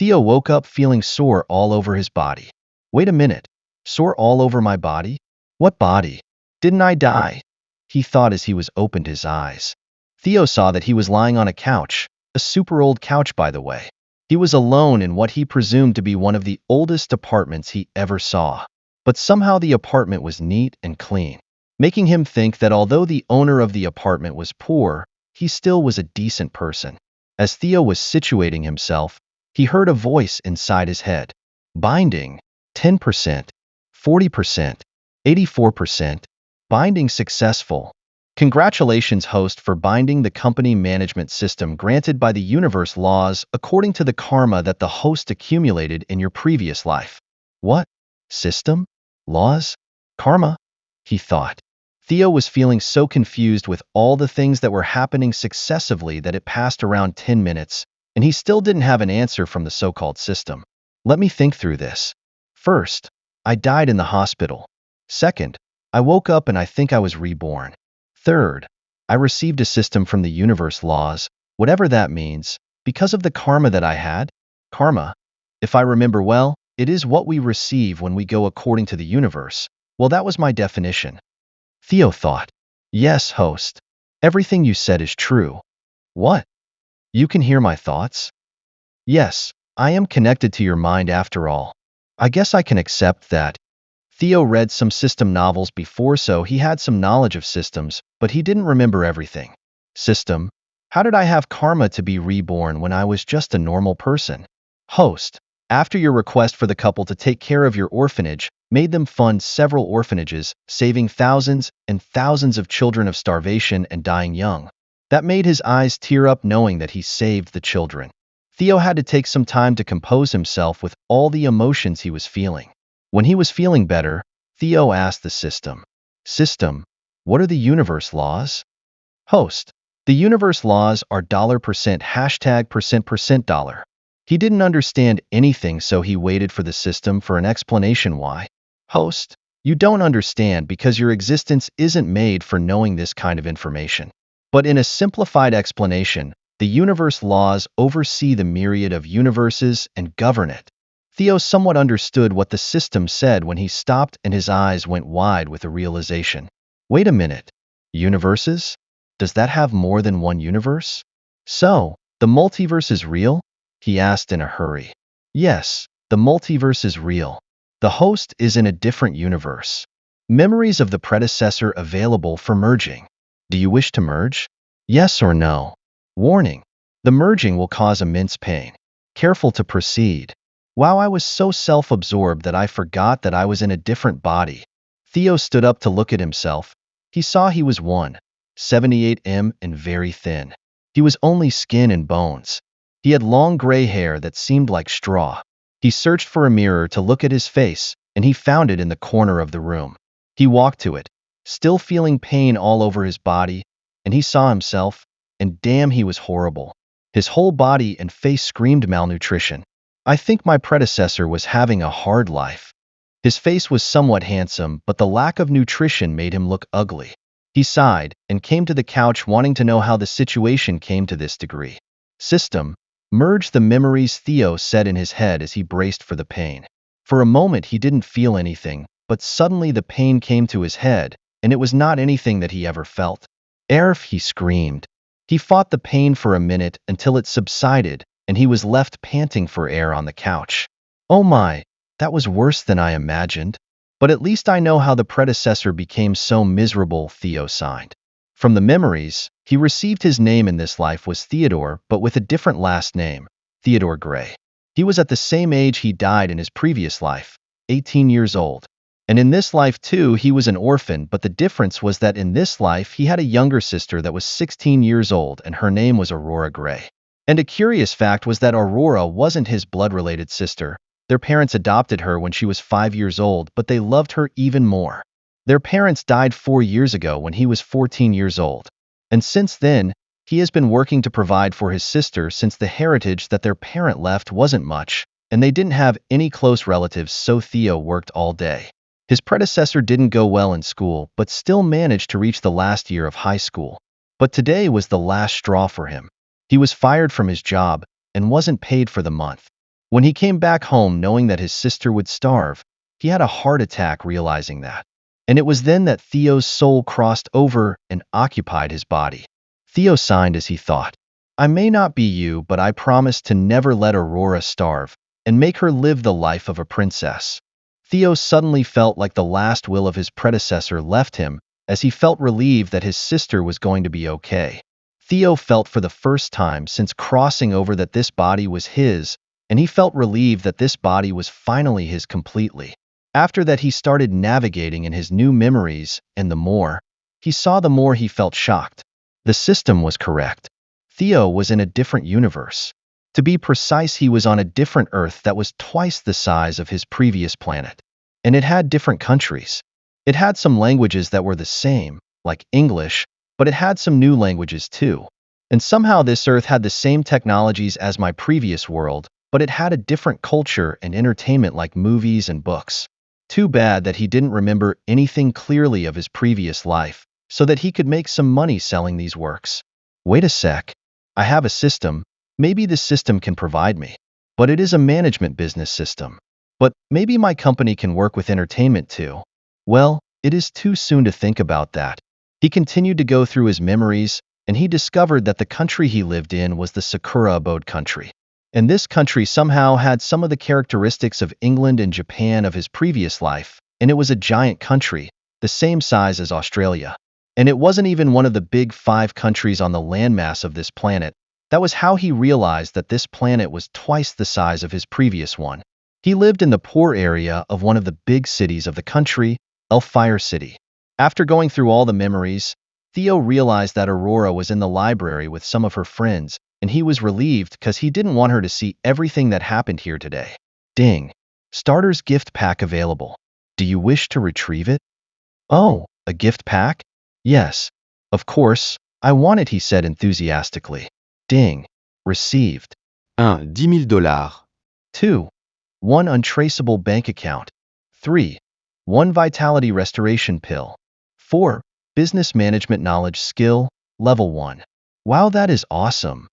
Theo woke up feeling sore all over his body. Wait a minute. Sore all over my body? What body? Didn't I die? He thought as he was opened his eyes. Theo saw that he was lying on a couch, a super old couch by the way. He was alone in what he presumed to be one of the oldest apartments he ever saw. But somehow the apartment was neat and clean, making him think that although the owner of the apartment was poor, he still was a decent person. As Theo was situating himself, he heard a voice inside his head. Binding, 10%, 40%, 84%. Binding successful. Congratulations, host, for binding the company management system granted by the universe laws according to the karma that the host accumulated in your previous life. What? System? Laws? Karma? He thought. Theo was feeling so confused with all the things that were happening successively that it passed around 10 minutes, and he still didn't have an answer from the so-called system. Let me think through this. First, I died in the hospital. Second, I woke up and I think I was reborn. Third, I received a system from the universe laws, whatever that means, because of the karma that I had. Karma, if I remember well, it is what we receive when we go according to the universe. Well, that was my definition. Theo thought. Yes, host. Everything you said is true. What? You can hear my thoughts? Yes, I am connected to your mind after all. I guess I can accept that. Theo read some system novels before, so he had some knowledge of systems, but he didn't remember everything. System? How did I have karma to be reborn when I was just a normal person? Host, after your request for the couple to take care of your orphanage, made them fund several orphanages, saving thousands and thousands of children of starvation and dying young. That made his eyes tear up knowing that he saved the children. Theo had to take some time to compose himself with all the emotions he was feeling. When he was feeling better, Theo asked the system, what are the universe laws? Host, the universe laws are $% hashtag $%. He didn't understand anything, so he waited for the system for an explanation why. Host, you don't understand because your existence isn't made for knowing this kind of information. But in a simplified explanation, the universe laws oversee the myriad of universes and govern it. Theo somewhat understood what the system said when he stopped and his eyes went wide with a realization. Wait a minute. Universes? Does that have more than one universe? So, the multiverse is real? He asked in a hurry. Yes, the multiverse is real. The host is in a different universe. Memories of the predecessor available for merging. Do you wish to merge? Yes or no? Warning. The merging will cause immense pain. Careful to proceed. Wow, I was so self-absorbed that I forgot that I was in a different body. Theo stood up to look at himself. He saw he was 178 and very thin. He was only skin and bones. He had long gray hair that seemed like straw. He searched for a mirror to look at his face, and he found it in the corner of the room. He walked to it, still feeling pain all over his body, and he saw himself, and damn, he was horrible. His whole body and face screamed malnutrition. I think my predecessor was having a hard life. His face was somewhat handsome, but the lack of nutrition made him look ugly. He sighed and came to the couch wanting to know how the situation came to this degree. System, merge the memories, Theo said in his head as he braced for the pain. For a moment he didn't feel anything, but suddenly the pain came to his head, and it was not anything that he ever felt. Arf, he screamed. He fought the pain for a minute until it subsided, and he was left panting for air on the couch. Oh my, that was worse than I imagined. But at least I know how the predecessor became so miserable, Theo sighed. From the memories, he received his name in this life was Theodore, but with a different last name, Theodore Gray. He was at the same age he died in his previous life, 18 years old. And in this life too, he was an orphan, but the difference was that in this life he had a younger sister that was 16 years old, and her name was Aurora Gray. And a curious fact was that Aurora wasn't his blood-related sister. Their parents adopted her when she was 5 years old, but they loved her even more. Their parents died 4 years ago when he was 14 years old. And since then, he has been working to provide for his sister since the heritage that their parent left wasn't much, and they didn't have any close relatives, so Theo worked all day. His predecessor didn't go well in school, but still managed to reach the last year of high school. But today was the last straw for him. He was fired from his job and wasn't paid for the month. When he came back home knowing that his sister would starve, he had a heart attack realizing that. And it was then that Theo's soul crossed over and occupied his body. Theo signed as he thought, I may not be you, but I promise to never let Aurora starve and make her live the life of a princess. Theo suddenly felt like the last will of his predecessor left him as he felt relieved that his sister was going to be okay. Theo felt for the first time since crossing over that this body was his, and he felt relieved that this body was finally his completely. After that, he started navigating in his new memories, and the more he saw, the more he felt shocked. The system was correct. Theo was in a different universe. To be precise, he was on a different Earth that was twice the size of his previous planet. And it had different countries. It had some languages that were the same, like English, but it had some new languages too. And somehow this Earth had the same technologies as my previous world, but it had a different culture and entertainment like movies and books. Too bad that he didn't remember anything clearly of his previous life, so that he could make some money selling these works. Wait a sec. I have a system. Maybe this system can provide me. But it is a management business system. But maybe my company can work with entertainment too. Well, it is too soon to think about that. He continued to go through his memories, and he discovered that the country he lived in was the Sakura Abode country. And this country somehow had some of the characteristics of England and Japan of his previous life, and it was a giant country, the same size as Australia. And it wasn't even one of the big 5 countries on the landmass of this planet. That was how he realized that this planet was twice the size of his previous one. He lived in the poor area of one of the big cities of the country, Elfire City. After going through all the memories, Theo realized that Aurora was in the library with some of her friends, and he was relieved because he didn't want her to see everything that happened here today. Ding. Starter's gift pack available. Do you wish to retrieve it? Oh, a gift pack? Yes. Of course, I want it, he said enthusiastically. Ding. Received. 1. $10,000. 2. 1 untraceable bank account. 3. 1 vitality restoration pill. 4. Business management knowledge skill, level 1. Wow, that is awesome.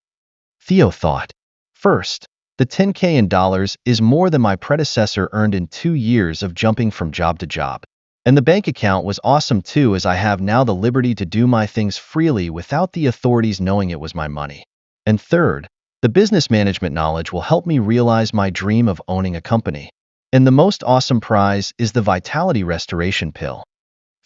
Theo thought. First, the $10K in dollars is more than my predecessor earned in 2 years of jumping from job to job. And the bank account was awesome too, as I have now the liberty to do my things freely without the authorities knowing it was my money. And third, the business management knowledge will help me realize my dream of owning a company. And the most awesome prize is the Vitality Restoration Pill.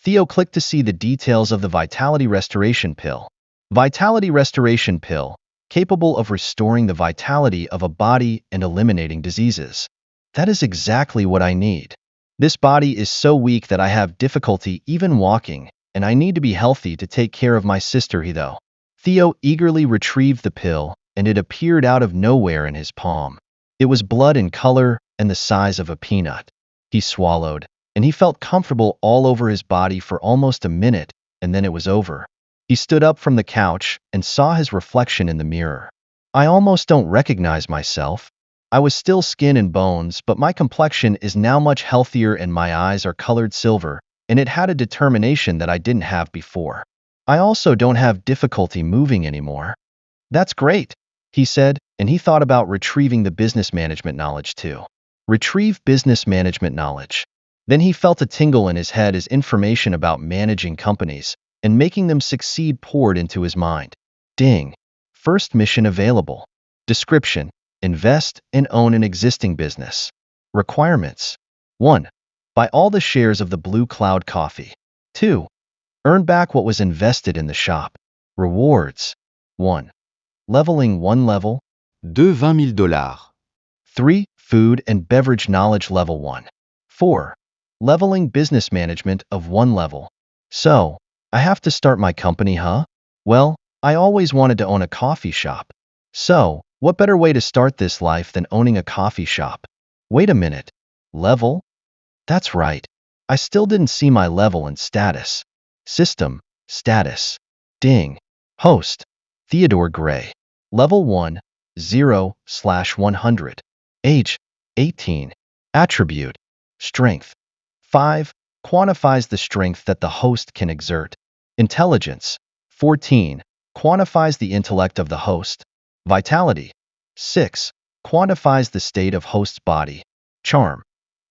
Theo clicked to see the details of the Vitality Restoration Pill. Vitality Restoration Pill, capable of restoring the vitality of a body and eliminating diseases. That is exactly what I need. This body is so weak that I have difficulty even walking, and I need to be healthy to take care of my sister, though. Theo eagerly retrieved the pill, and it appeared out of nowhere in his palm. It was blood in color and the size of a peanut. He swallowed, and he felt comfortable all over his body for almost a minute, and then it was over. He stood up from the couch and saw his reflection in the mirror. I almost don't recognize myself. I was still skin and bones, but my complexion is now much healthier and my eyes are colored silver, and it had a determination that I didn't have before. I also don't have difficulty moving anymore. That's great, he said, and he thought about retrieving the business management knowledge too. Retrieve business management knowledge. Then he felt a tingle in his head as information about managing companies and making them succeed poured into his mind. Ding. First mission available. Description. Invest and own an existing business. Requirements. 1. Buy all the shares of the Blue Cloud Coffee. 2. Earn back what was invested in the shop. Rewards. 1. Leveling 1 level. 2. $20,000. 3. Food and beverage knowledge level 1. 4. Leveling business management of 1 level. So, I have to start my company, huh? Well, I always wanted to own a coffee shop. So, what better way to start this life than owning a coffee shop? Wait a minute. Level? That's right. I still didn't see my level and status. System. Status. Ding. Host. Theodore Gray. Level 1. 0/100. Age. 18. Attribute. Strength. 5. Quantifies the strength that the host can exert. Intelligence. 14. Quantifies the intellect of the host. Vitality. 6. Quantifies the state of host's body. Charm.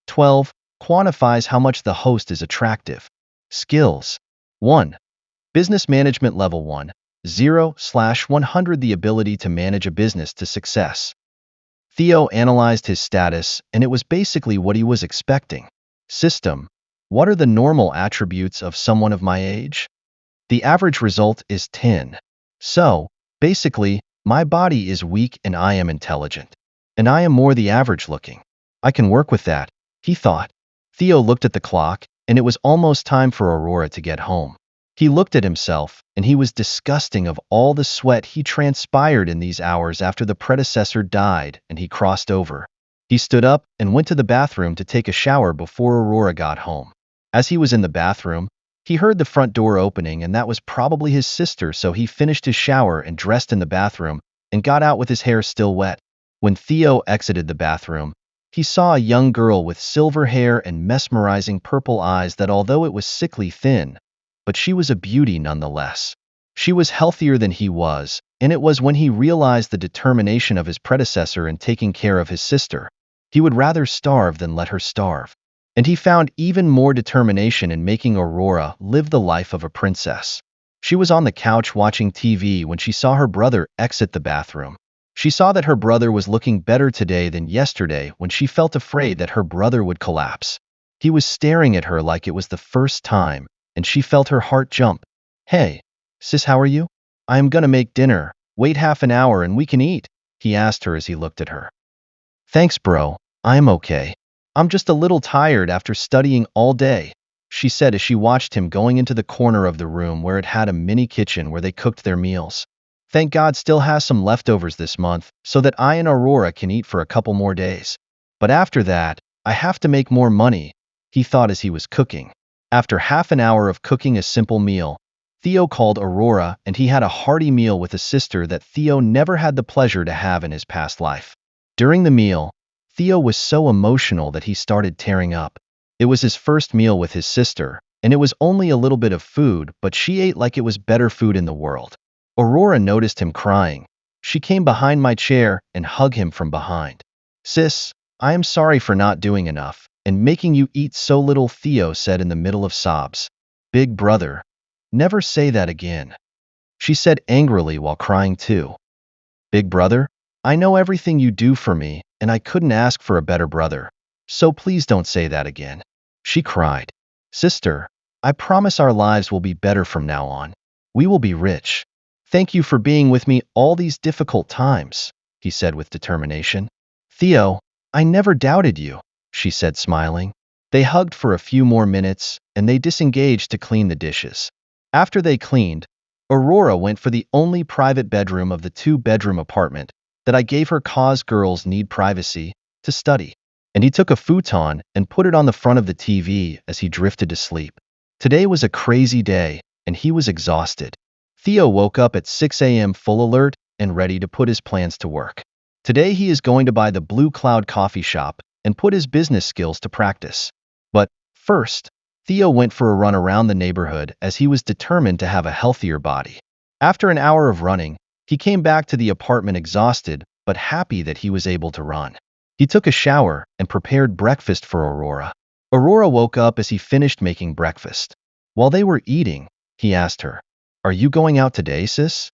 12. Quantifies how much the host is attractive. Skills. 1. Business management level 1. 0/100 the ability to manage a business to success. Theo analyzed his status, and it was basically what he was expecting. System. What are the normal attributes of someone of my age? The average result is 10. So, basically, my body is weak and I am intelligent. And I am more the average looking. I can work with that, he thought. Theo looked at the clock, and it was almost time for Aurora to get home. He looked at himself, and he was disgusting of all the sweat he transpired in these hours after the predecessor died, and he crossed over. He stood up and went to the bathroom to take a shower before Aurora got home. As he was in the bathroom, he heard the front door opening, and that was probably his sister, so he finished his shower and dressed in the bathroom and got out with his hair still wet. When Theo exited the bathroom, he saw a young girl with silver hair and mesmerizing purple eyes that, although it was sickly thin, but she was a beauty nonetheless. She was healthier than he was, and it was when he realized the determination of his predecessor in taking care of his sister. He would rather starve than let her starve. And he found even more determination in making Aurora live the life of a princess. She was on the couch watching TV when she saw her brother exit the bathroom. She saw that her brother was looking better today than yesterday when she felt afraid that her brother would collapse. He was staring at her like it was the first time, and she felt her heart jump. "Hey, sis, how are you? I am gonna make dinner. Wait half an hour and we can eat," he asked her as he looked at her. "Thanks, bro. I'm okay. I'm just a little tired after studying all day," she said as she watched him going into the corner of the room where it had a mini kitchen where they cooked their meals. "Thank God still has some leftovers this month so that I and Aurora can eat for a couple more days. But after that, I have to make more money," he thought as he was cooking. After half an hour of cooking a simple meal, Theo called Aurora and he had a hearty meal with a sister that Theo never had the pleasure to have in his past life. During the meal, Theo was so emotional that he started tearing up. It was his first meal with his sister, and it was only a little bit of food, but she ate like it was better food in the world. Aurora noticed him crying. She came behind my chair and hugged him from behind. "Sis, I am sorry for not doing enough and making you eat so little," Theo said in the middle of sobs. "Big brother, never say that again," she said angrily while crying too. "Big brother, I know everything you do for me, and I couldn't ask for a better brother. So please don't say that again," she cried. "Sister, I promise our lives will be better from now on. We will be rich. Thank you for being with me all these difficult times," he said with determination. "Theo, I never doubted you," she said smiling. They hugged for a few more minutes, and they disengaged to clean the dishes. After they cleaned, Aurora went for the only private bedroom of the two-bedroom apartment that I gave her cause girls need privacy, to study. And he took a futon and put it on the front of the TV as he drifted to sleep. Today was a crazy day, and he was exhausted. Theo woke up at 6 a.m. full alert and ready to put his plans to work. Today he is going to buy the Blue Cloud coffee shop and put his business skills to practice. But first, Theo went for a run around the neighborhood as he was determined to have a healthier body. After an hour of running, he came back to the apartment exhausted but happy that he was able to run. He took a shower and prepared breakfast for Aurora. Aurora woke up as he finished making breakfast. While they were eating, he asked her, "Are you going out today, sis?"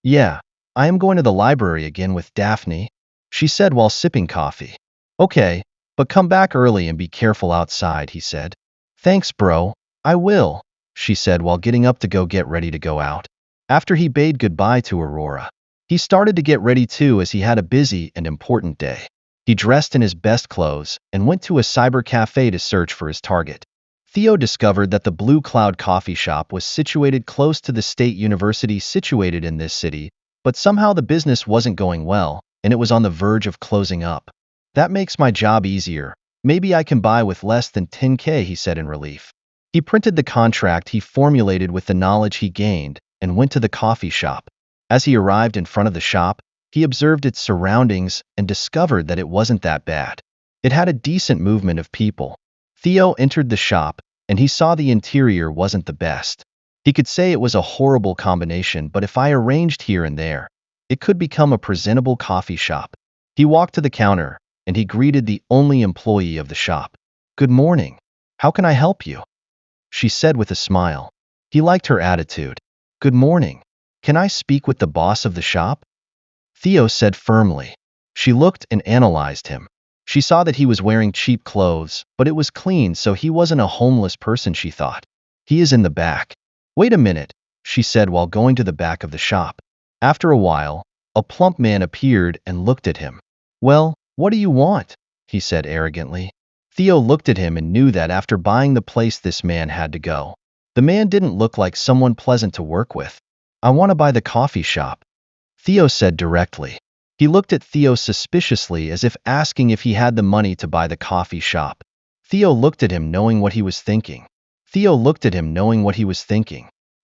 "Yeah, I am going to the library again with Daphne," she said while sipping coffee. "Okay, but come back early and be careful outside," he said. "Thanks, bro. I will," she said while getting up to go get ready to go out. After he bade goodbye to Aurora, he started to get ready too as he had a busy and important day. He dressed in his best clothes and went to a cyber cafe to search for his target. Theo discovered that the Blue Cloud coffee shop was situated close to the state university situated in this city, but somehow the business wasn't going well, and it was on the verge of closing up. "That makes my job easier. Maybe I can buy with less than 10K, he said in relief. He printed the contract he formulated with the knowledge he gained and went to the coffee shop. As he arrived in front of the shop, he observed its surroundings and discovered that it wasn't that bad. It had a decent movement of people. Theo entered the shop, and he saw the interior wasn't the best. He could say it was a horrible combination, but if I arranged here and there, it could become a presentable coffee shop. He walked to the counter, and he greeted the only employee of the shop. "Good morning. How can I help you?" she said with a smile. He liked her attitude. "Good morning. Can I speak with the boss of the shop?" Theo said firmly. She looked and analyzed him. She saw that he was wearing cheap clothes, but it was clean, so he wasn't a homeless person, she thought. "He is in the back." "Wait a minute," she said while going to the back of the shop. After a while, a plump man appeared and looked at him. "Well, what do you want?" he said arrogantly. Theo looked at him and knew that after buying the place this man had to go. The man didn't look like someone pleasant to work with. "I want to buy the coffee shop," Theo said directly. He looked at Theo suspiciously as if asking if he had the money to buy the coffee shop. Theo looked at him knowing what he was thinking.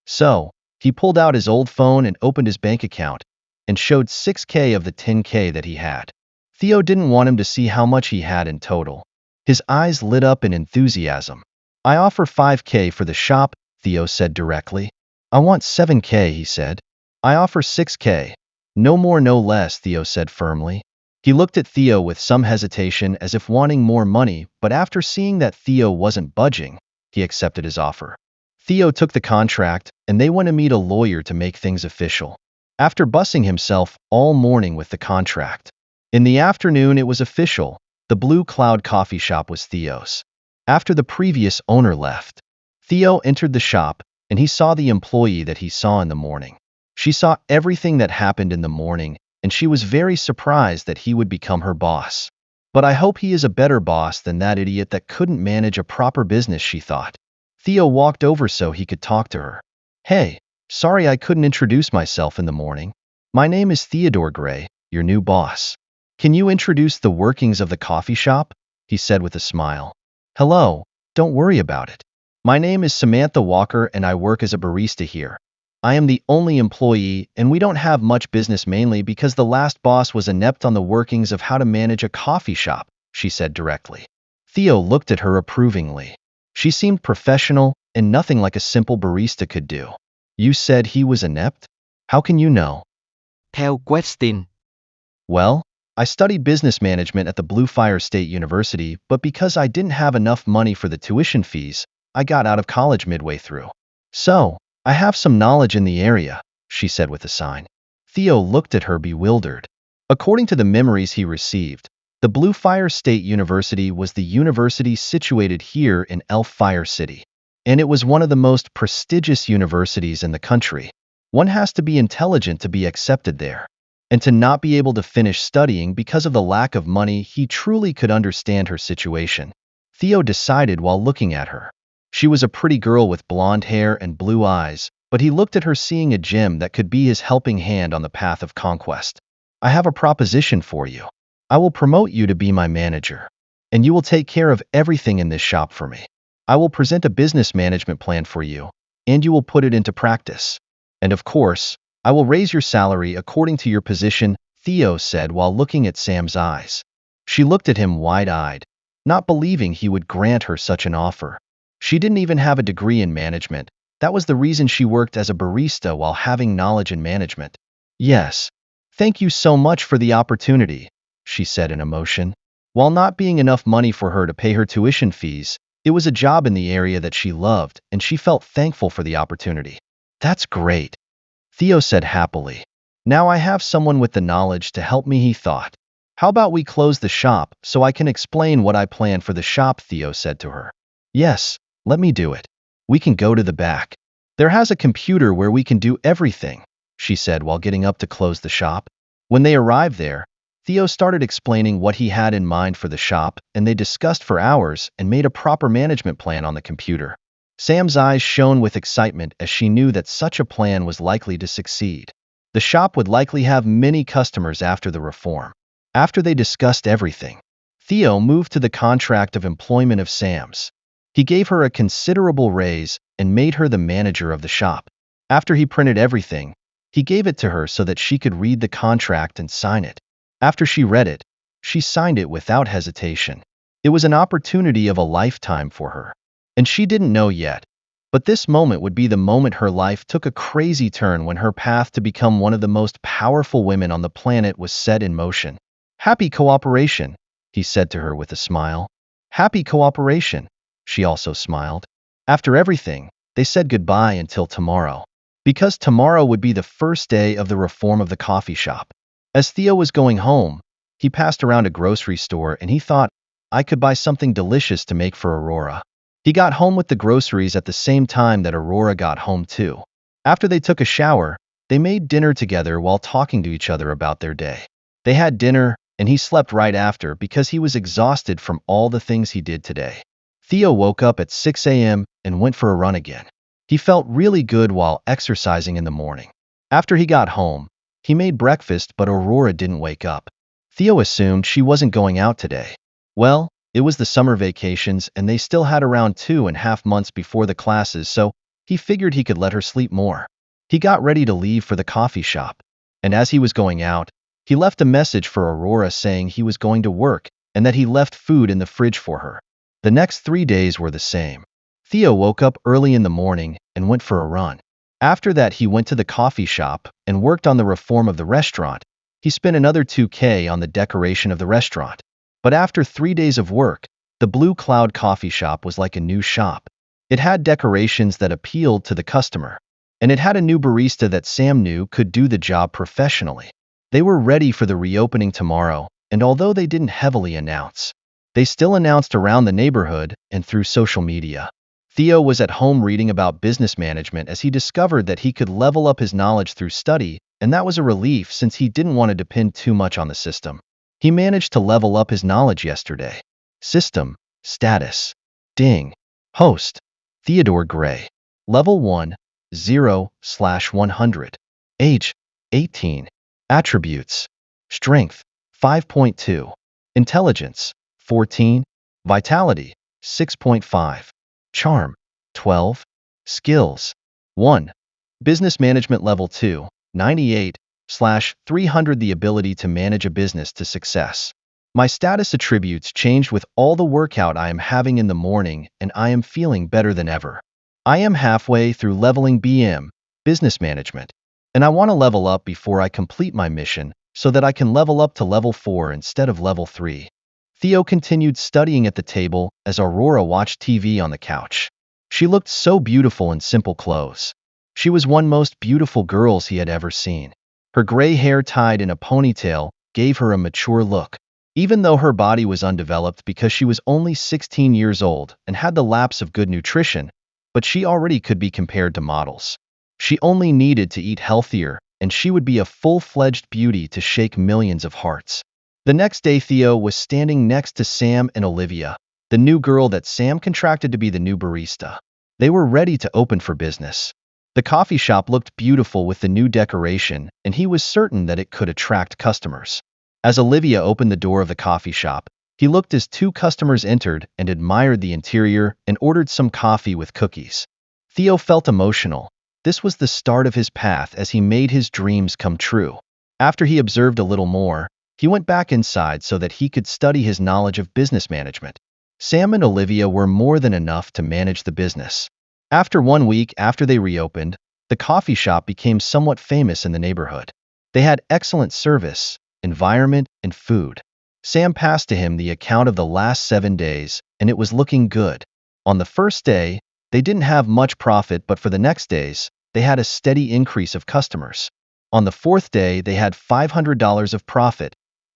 So, he pulled out his old phone and opened his bank account and showed 6K of the 10K that he had. Theo didn't want him to see how much he had in total. His eyes lit up in enthusiasm. "I offer 5K for the shop," Theo said directly. "I want 7K, he said. "I offer 6K. "No more, no less," Theo said firmly. He looked at Theo with some hesitation as if wanting more money, but after seeing that Theo wasn't budging, he accepted his offer. Theo took the contract, and they went to meet a lawyer to make things official. After bussing himself all morning with the contract, in the afternoon it was official. The Blue Cloud coffee shop was Theo's. After the previous owner left, Theo entered the shop, and he saw the employee that he saw in the morning. She saw everything that happened in the morning, and she was very surprised that he would become her boss. "But I hope he is a better boss than that idiot that couldn't manage a proper business," she thought. Theo walked over so he could talk to her. "Hey, sorry I couldn't introduce myself in the morning. My name is Theodore Gray, your new boss. Can you introduce the workings of the coffee shop?" he said with a smile. "Hello, don't worry about it. My name is Samantha Walker and I work as a barista here. I am the only employee, and we don't have much business mainly because the last boss was inept on the workings of how to manage a coffee shop," she said directly. Theo looked at her approvingly. She seemed professional and nothing like a simple barista could do. "You said he was inept? How can you know?" Theo Westin. "Well, I studied business management at the Blue Fire State University, but because I didn't have enough money for the tuition fees, I got out of college midway through. So, I have some knowledge in the area," she said with a sign. Theo looked at her bewildered. According to the memories he received, the Blue Fire State University was the university situated here in Elf Fire City, and it was one of the most prestigious universities in the country. One has to be intelligent to be accepted there, and to not be able to finish studying because of the lack of money. He truly could understand her situation. Theo decided while looking at her. She was a pretty girl with blonde hair and blue eyes, but he looked at her seeing a gem that could be his helping hand on the path of conquest. "I have a proposition for you. I will promote you to be my manager, and you will take care of everything in this shop for me. I will present a business management plan for you, and you will put it into practice. And of course, I will raise your salary according to your position," Theo said while looking at Sam's eyes. She looked at him wide-eyed, not believing he would grant her such an offer. She didn't even have a degree in management. That was the reason she worked as a barista while having knowledge in management. "Yes. Thank you so much for the opportunity," she said in emotion. While not being enough money for her to pay her tuition fees, it was a job in the area that she loved, and she felt thankful for the opportunity. "That's great," Theo said happily. "Now I have someone with the knowledge to help me," he thought. "How about we close the shop so I can explain what I plan for the shop?" Theo said to her. "Yes, let me do it. We can go to the back. There has a computer where we can do everything," she said while getting up to close the shop. When they arrived there, Theo started explaining what he had in mind for the shop, and they discussed for hours and made a proper management plan on the computer. Sam's eyes shone with excitement as she knew that such a plan was likely to succeed. The shop would likely have many customers after the reform. After they discussed everything, Theo moved to the contract of employment of Sam's. He gave her a considerable raise and made her the manager of the shop. After he printed everything, he gave it to her so that she could read the contract and sign it. After she read it, she signed it without hesitation. It was an opportunity of a lifetime for her, and she didn't know yet. But this moment would be the moment her life took a crazy turn when her path to become one of the most powerful women on the planet was set in motion. Happy cooperation, he said to her with a smile. Happy cooperation. She also smiled. After everything, they said goodbye until tomorrow, because tomorrow would be the first day of the reform of the coffee shop. As Theo was going home, he passed around a grocery store and he thought, I could buy something delicious to make for Aurora. He got home with the groceries at the same time that Aurora got home too. After they took a shower, they made dinner together while talking to each other about their day. They had dinner, and he slept right after because he was exhausted from all the things he did today. Theo woke up at 6 a.m. and went for a run again. He felt really good while exercising in the morning. After he got home, he made breakfast, but Aurora didn't wake up. Theo assumed she wasn't going out today. Well, it was the summer vacations and they still had around 2.5 months before the classes, so he figured he could let her sleep more. He got ready to leave for the coffee shop, and as he was going out, he left a message for Aurora saying he was going to work and that he left food in the fridge for her. The next 3 days were the same. Theo woke up early in the morning and went for a run. After that, he went to the coffee shop and worked on the reform of the restaurant. He spent another $2K on the decoration of the restaurant. But after 3 days of work, the Blue Cloud coffee shop was like a new shop. It had decorations that appealed to the customer, and it had a new barista that Sam knew could do the job professionally. They were ready for the reopening tomorrow, and although they didn't heavily announce, they still announced around the neighborhood and through social media. Theo was at home reading about business management as he discovered that he could level up his knowledge through study, and that was a relief since he didn't want to depend too much on the system. He managed to level up his knowledge yesterday. System, status, ding, host, Theodore Gray. Level 1, 0/100. Age, 18. Attributes, strength, 5.2. Intelligence, 14. Vitality, 6.5. Charm, 12. Skills, 1. Business management level 2, 98/300. The ability to manage a business to success. My status attributes changed with all the workout I am having in the morning, and I am feeling better than ever. I am halfway through leveling BM, business management, and I want to level up before I complete my mission so that I can level up to level 4 instead of level 3. Theo continued studying at the table as Aurora watched TV on the couch. She looked so beautiful in simple clothes. She was one most beautiful girls he had ever seen. Her gray hair tied in a ponytail gave her a mature look. Even though her body was undeveloped because she was only 16 years old and had the lapse of good nutrition, but she already could be compared to models. She only needed to eat healthier, and she would be a full-fledged beauty to shake millions of hearts. The next day, Theo was standing next to Sam and Olivia, the new girl that Sam contracted to be the new barista. They were ready to open for business. The coffee shop looked beautiful with the new decoration, and he was certain that it could attract customers. As Olivia opened the door of the coffee shop, he looked as 2 customers entered and admired the interior and ordered some coffee with cookies. Theo felt emotional. This was the start of his path as he made his dreams come true. After he observed a little more, he went back inside so that he could study his knowledge of business management. Sam and Olivia were more than enough to manage the business. After 1 week after they reopened, the coffee shop became somewhat famous in the neighborhood. They had excellent service, environment, and food. Sam passed to him the account of the last 7 days, and it was looking good. On the first day, they didn't have much profit, but for the next days, they had a steady increase of customers. On the 4th day, they had $500 of profit,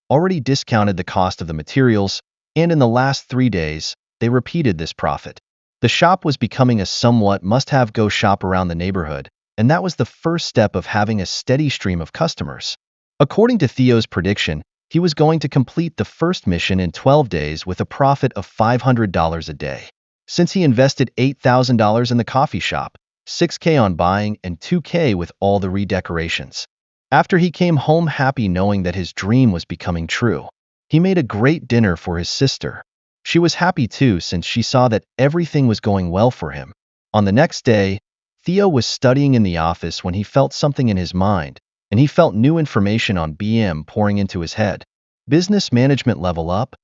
already discounted the cost of the materials, and in the last 3 days, they repeated this profit. The shop was becoming a somewhat must-have-go shop around the neighborhood, and that was the first step of having a steady stream of customers. According to Theo's prediction, he was going to complete the first mission in 12 days with a profit of $500 a day. Since he invested $8,000 in the coffee shop, $6K on buying, and $2K with all the redecorations. After he came home happy knowing that his dream was becoming true, he made a great dinner for his sister. She was happy too since she saw that everything was going well for him. On the next day, Theo was studying in the office when he felt something in his mind, and he felt new information on BM pouring into his head. Business management level up?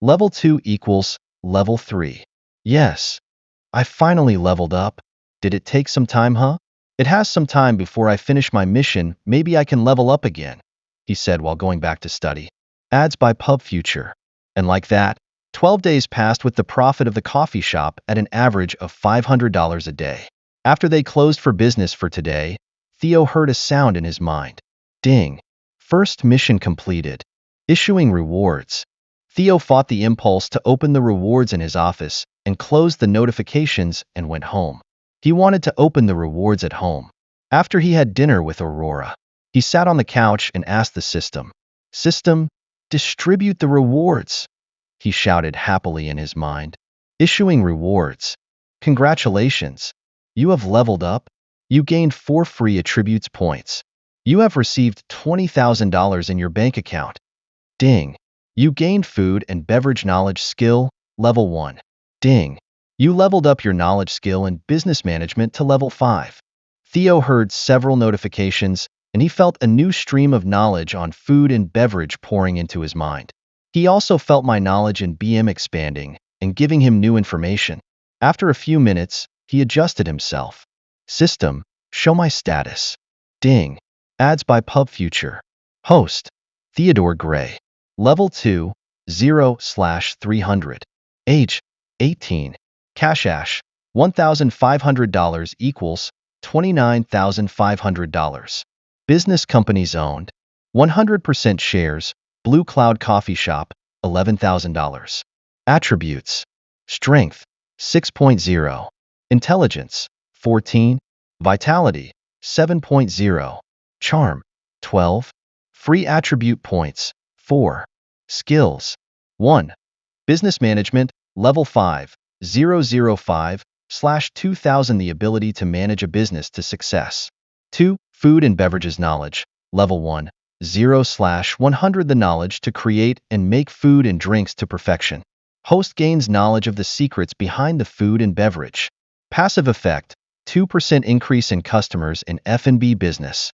Level 2 equals level 3. Yes, I finally leveled up. Did it take some time, huh? It has some time before I finish my mission. Maybe I can level up again, he said while going back to study. Ads by Pub Future. And like that, 12 days passed with the profit of the coffee shop at an average of $500 a day. After they closed for business for today, Theo heard a sound in his mind. Ding. First mission completed. Issuing rewards. Theo fought the impulse to open the rewards in his office and closed the notifications and went home. He wanted to open the rewards at home. After he had dinner with Aurora, he sat on the couch and asked the system, "System, distribute the rewards," he shouted happily in his mind. Issuing rewards. Congratulations. You have leveled up. You gained 4 free attributes points. You have received $20,000 in your bank account. Ding. You gained food and beverage knowledge skill, level 1. Ding. You leveled up your knowledge skill in business management to level 5. Theo heard several notifications, and he felt a new stream of knowledge on food and beverage pouring into his mind. He also felt my knowledge in BM expanding and giving him new information. After a few minutes, he adjusted himself. System, show my status. Ding. Ads by Pub Future. Host, Theodore Gray. Level 2, 0/300. Age, 18. Cash Ash, $1,500 equals $29,500. Business companies owned. 100% shares, Blue Cloud Coffee Shop, $11,000. Attributes. Strength, 6.0. Intelligence, 14. Vitality, 7.0. Charm, 12. Free attribute points, 4. Skills, 1. Business management, level 5, 005/2000. The ability to manage a business to success. 2. Food and beverages knowledge, level 1, 0/100. The knowledge to create and make food and drinks to perfection. Host gains knowledge of the secrets behind the food and beverage. Passive effect, 2% increase in customers in F&B business.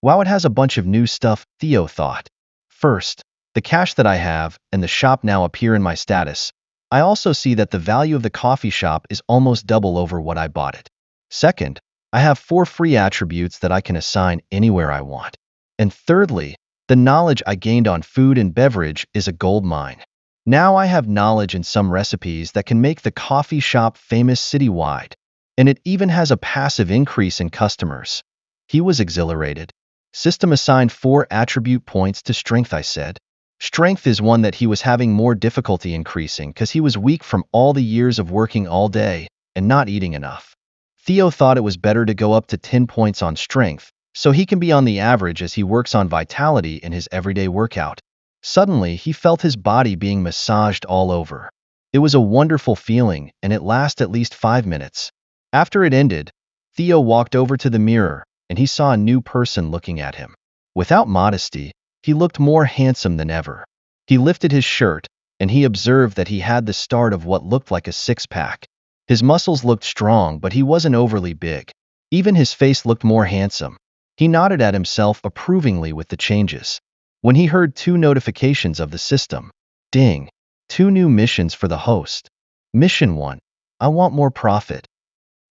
Wow, it has a bunch of new stuff, Theo thought. First, the cash that I have and the shop now appear in my status. I also see that the value of the coffee shop is almost double over what I bought it. Second, I have 4 free attributes that I can assign anywhere I want. And thirdly, the knowledge I gained on food and beverage is a gold mine. Now I have knowledge in some recipes that can make the coffee shop famous citywide. And it even has a passive increase in customers. He was exhilarated. System assigned 4 attribute points to strength, I said. Strength is one that he was having more difficulty increasing because he was weak from all the years of working all day and not eating enough. Theo thought it was better to go up to 10 points on strength, so he can be on the average as he works on vitality in his everyday workout. Suddenly, he felt his body being massaged all over. It was a wonderful feeling, and it lasted at least 5 minutes. After it ended, Theo walked over to the mirror, and he saw a new person looking at him. Without modesty, he looked more handsome than ever. He lifted his shirt, and he observed that he had the start of what looked like a six-pack. His muscles looked strong, but he wasn't overly big. Even his face looked more handsome. He nodded at himself approvingly with the changes. When he heard 2 notifications of the system. Ding. 2 new missions for the host. Mission 1. I want more profit.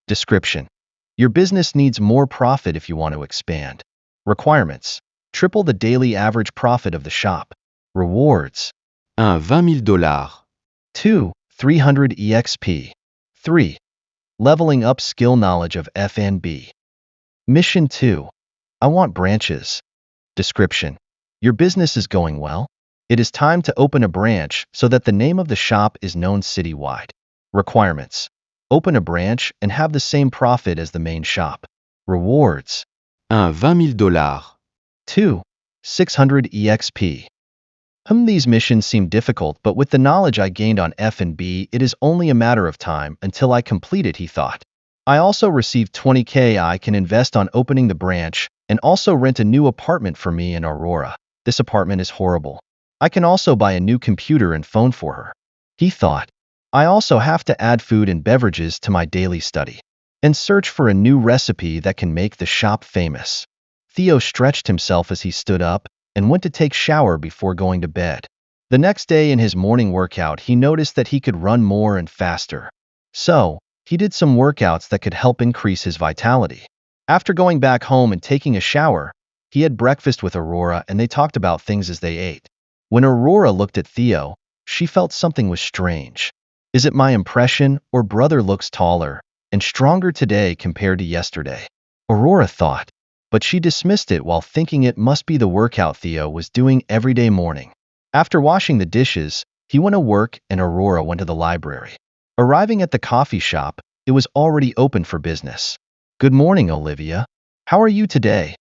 Description. Your business needs more profit if you want to expand. Requirements. Triple the daily average profit of the shop. Rewards. 1. $20,000. 2. 300 EXP. 3. Leveling up skill knowledge of F&B. Mission 2. I want branches. Description. Your business is going well. It is time to open a branch so that the name of the shop is known citywide. Requirements. Open a branch and have the same profit as the main shop. Rewards. 1. $20,000. 2. 600 EXP. These missions seem difficult, but with the knowledge I gained on F&B, it is only a matter of time until I complete it, he thought. I also received 20K I can invest on opening the branch and also rent a new apartment for me in Aurora. This apartment is horrible. I can also buy a new computer and phone for her. He thought. I also have to add food and beverages to my daily study and search for a new recipe that can make the shop famous. Theo stretched himself as he stood up and went to take a shower before going to bed. The next day in his morning workout, he noticed that he could run more and faster. So, he did some workouts that could help increase his vitality. After going back home and taking a shower, he had breakfast with Aurora and they talked about things as they ate. When Aurora looked at Theo, she felt something was strange. Is it my impression, or brother looks taller and stronger today compared to yesterday? Aurora thought, but she dismissed it while thinking it must be the workout Theo was doing every day morning. After washing the dishes, he went to work and Aurora went to the library. Arriving at the coffee shop, it was already open for business. Good morning, Olivia. How are you today?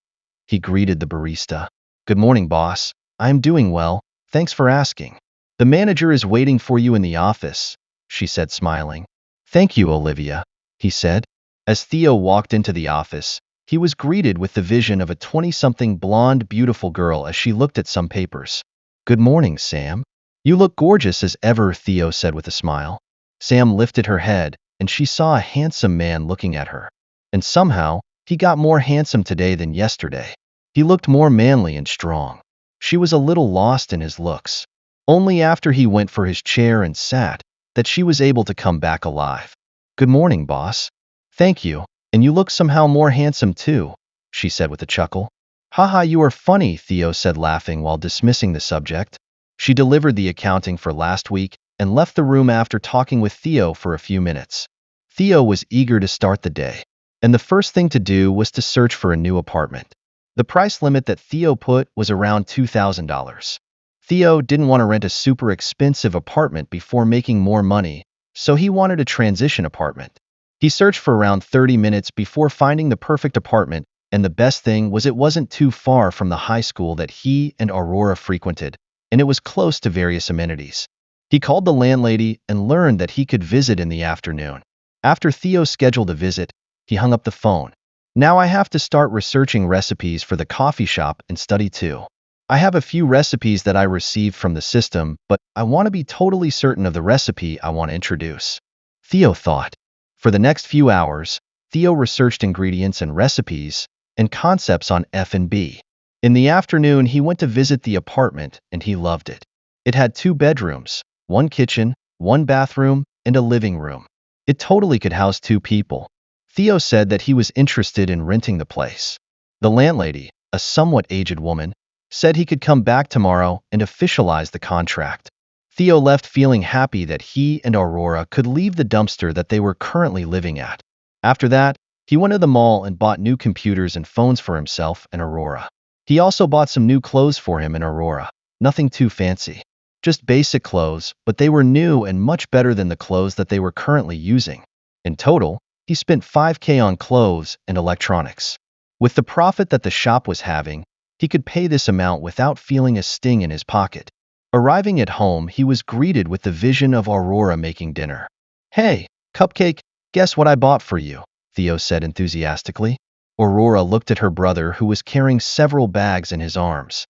He greeted the barista. Good morning, boss. I am doing well, thanks for asking. The manager is waiting for you in the office, she said, smiling. Thank you, Olivia, he said. As Theo walked into the office, he was greeted with the vision of a 20-something blonde, beautiful girl as she looked at some papers. Good morning, Sam. You look gorgeous as ever, Theo said with a smile. Sam lifted her head, and she saw a handsome man looking at her. And somehow, he got more handsome today than yesterday. He looked more manly and strong. She was a little lost in his looks. Only after he went for his chair and sat, that she was able to come back alive. Good morning, boss. Thank you, and you look somehow more handsome too, she said with a chuckle. Haha, you are funny, Theo said, laughing while dismissing the subject. She delivered the accounting for last week and left the room after talking with Theo for a few minutes. Theo was eager to start the day, and the first thing to do was to search for a new apartment. The price limit that Theo put was around $2,000. Theo didn't want to rent a super expensive apartment before making more money, so he wanted a transition apartment. He searched for around 30 minutes before finding the perfect apartment, and the best thing was it wasn't too far from the high school that he and Aurora frequented, and it was close to various amenities. He called the landlady and learned that he could visit in the afternoon. After Theo scheduled a visit, he hung up the phone. Now I have to start researching recipes for the coffee shop and study too. I have a few recipes that I received from the system, but I want to be totally certain of the recipe I want to introduce, Theo thought. For the next few hours, Theo researched ingredients and recipes and concepts on F&B. In the afternoon, he went to visit the apartment and he loved it. It had 2 bedrooms, 1 kitchen, 1 bathroom, and a living room. It totally could house 2 people. Theo said that he was interested in renting the place. The landlady, a somewhat aged woman, said he could come back tomorrow and officialize the contract. Theo left feeling happy that he and Aurora could leave the dumpster that they were currently living at. After that, he went to the mall and bought new computers and phones for himself and Aurora. He also bought some new clothes for him and Aurora. Nothing too fancy. Just basic clothes, but they were new and much better than the clothes that they were currently using. In total, he spent $5,000 on clothes and electronics. With the profit that the shop was having, he could pay this amount without feeling a sting in his pocket. Arriving at home, he was greeted with the vision of Aurora making dinner. Hey, Cupcake, guess what I bought for you, Theo said enthusiastically. Aurora looked at her brother who was carrying several bags in his arms.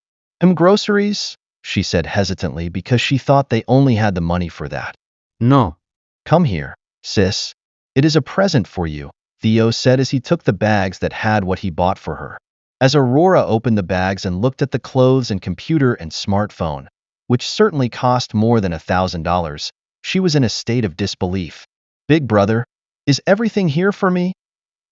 Groceries? She said hesitantly because she thought they only had the money for that. No. Come here, sis. It is a present for you, Theo said as he took the bags that had what he bought for her. As Aurora opened the bags and looked at the clothes and computer and smartphone, which certainly cost more than $1,000, she was in a state of disbelief. Big brother, is everything here for me?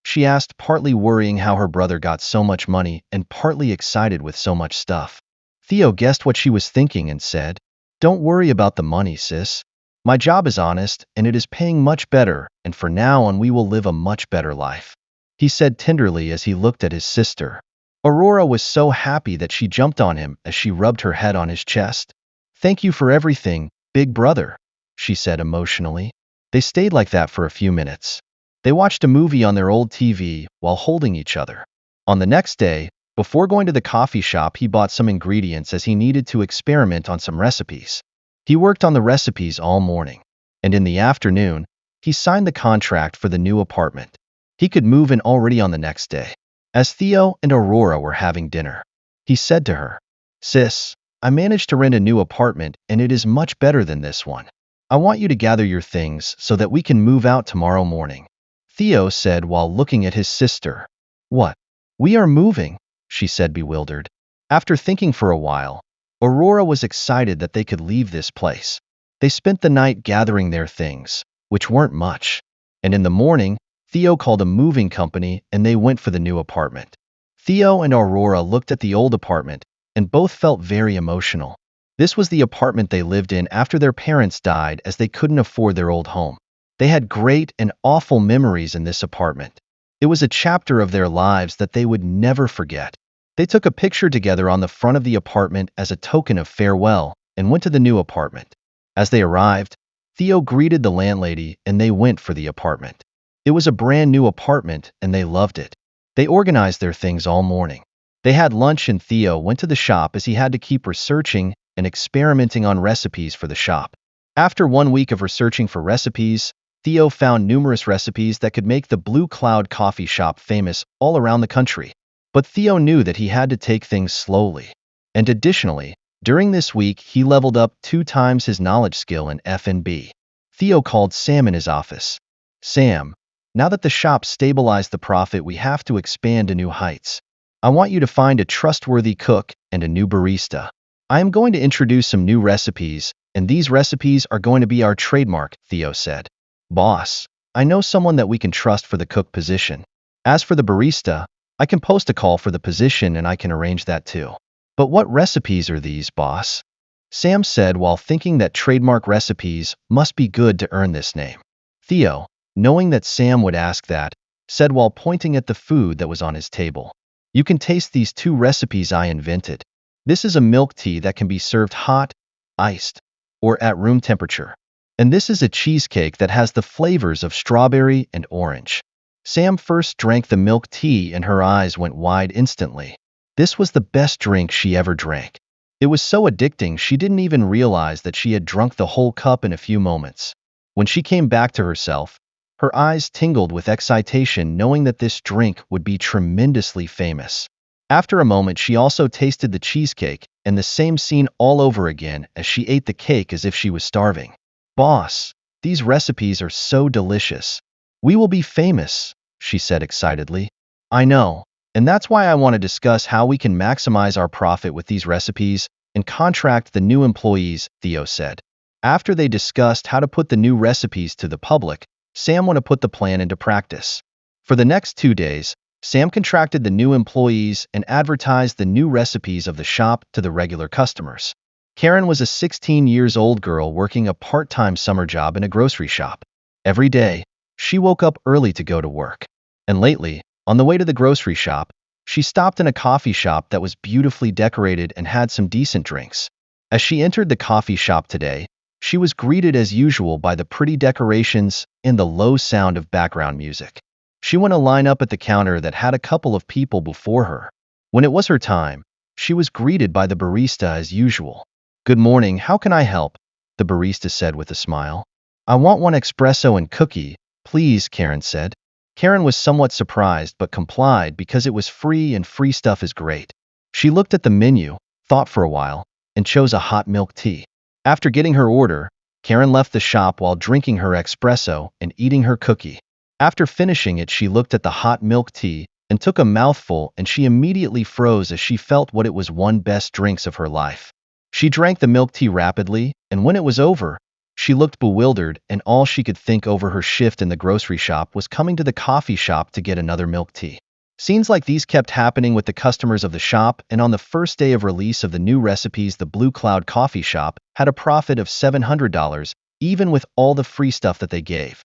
She asked, partly worrying how her brother got so much money and partly excited with so much stuff. Theo guessed what she was thinking and said, Don't worry about the money, sis. My job is honest and it is paying much better, and for now on we will live a much better life, he said tenderly as he looked at his sister. Aurora was so happy that she jumped on him as she rubbed her head on his chest. Thank you for everything, big brother, she said emotionally. They stayed like that for a few minutes. They watched a movie on their old TV while holding each other. On the next day, before going to the coffee shop, he bought some ingredients as he needed to experiment on some recipes. He worked on the recipes all morning, and in the afternoon, he signed the contract for the new apartment. He could move in already on the next day. As Theo and Aurora were having dinner, he said to her, Sis, I managed to rent a new apartment and it is much better than this one. I want you to gather your things so that we can move out tomorrow morning, Theo said while looking at his sister. What? We are moving, she said, bewildered. After thinking for a while, Aurora was excited that they could leave this place. They spent the night gathering their things, which weren't much, and in the morning, Theo called a moving company and they went for the new apartment. Theo and Aurora looked at the old apartment and both felt very emotional. This was the apartment they lived in after their parents died as they couldn't afford their old home. They had great and awful memories in this apartment. It was a chapter of their lives that they would never forget. They took a picture together on the front of the apartment as a token of farewell and went to the new apartment. As they arrived, Theo greeted the landlady and they went for the apartment. It was a brand new apartment and they loved it. They organized their things all morning. They had lunch and Theo went to the shop as he had to keep researching and experimenting on recipes for the shop. After 1 week of researching for recipes, Theo found numerous recipes that could make the Blue Cloud coffee shop famous all around the country. But Theo knew that he had to take things slowly. And additionally, during this week, he leveled up 2 times his knowledge skill in F&B. Theo called Sam in his office. Sam, now that the shop stabilized the profit, we have to expand to new heights. I want you to find a trustworthy cook and a new barista. I am going to introduce some new recipes, and these recipes are going to be our trademark, Theo said. Boss, I know someone that we can trust for the cook position. As for the barista, I can post a call for the position and I can arrange that too. But what recipes are these, boss? Sam said while thinking that trademark recipes must be good to earn this name. Theo, knowing that Sam would ask that, said while pointing at the food that was on his table. You can taste these 2 recipes I invented. This is a milk tea that can be served hot, iced, or at room temperature. And this is a cheesecake that has the flavors of strawberry and orange. Sam first drank the milk tea and her eyes went wide instantly. This was the best drink she ever drank. It was so addicting she didn't even realize that she had drunk the whole cup in a few moments. When she came back to herself, her eyes tingled with excitation knowing that this drink would be tremendously famous. After a moment, she also tasted the cheesecake and the same scene all over again as she ate the cake as if she was starving. Boss, these recipes are so delicious. We will be famous, she said excitedly. I know, and that's why I want to discuss how we can maximize our profit with these recipes and contract the new employees, Theo said. After they discussed how to put the new recipes to the public, Sam wanted to put the plan into practice. For the next 2 days, Sam contracted the new employees and advertised the new recipes of the shop to the regular customers. Karen was a 16-year-old girl working a part-time summer job in a grocery shop. Every day, she woke up early to go to work. And lately, on the way to the grocery shop, she stopped in a coffee shop that was beautifully decorated and had some decent drinks. As she entered the coffee shop today, she was greeted as usual by the pretty decorations and the low sound of background music. She went to line up at the counter that had a couple of people before her. When it was her time, she was greeted by the barista as usual. Good morning, how can I help? The barista said with a smile. I want 1 espresso and cookie, please, Karen said. Karen was somewhat surprised but complied because it was free and free stuff is great. She looked at the menu, thought for a while, and chose a hot milk tea. After getting her order, Karen left the shop while drinking her espresso and eating her cookie. After finishing it, she looked at the hot milk tea and took a mouthful, and she immediately froze as she felt what it was one best drinks of her life. She drank the milk tea rapidly, and when it was over, she looked bewildered, and all she could think over her shift in the grocery shop was coming to the coffee shop to get another milk tea. Scenes like these kept happening with the customers of the shop, and on the first day of release of the new recipes, the Blue Cloud coffee shop had a profit of $700, even with all the free stuff that they gave.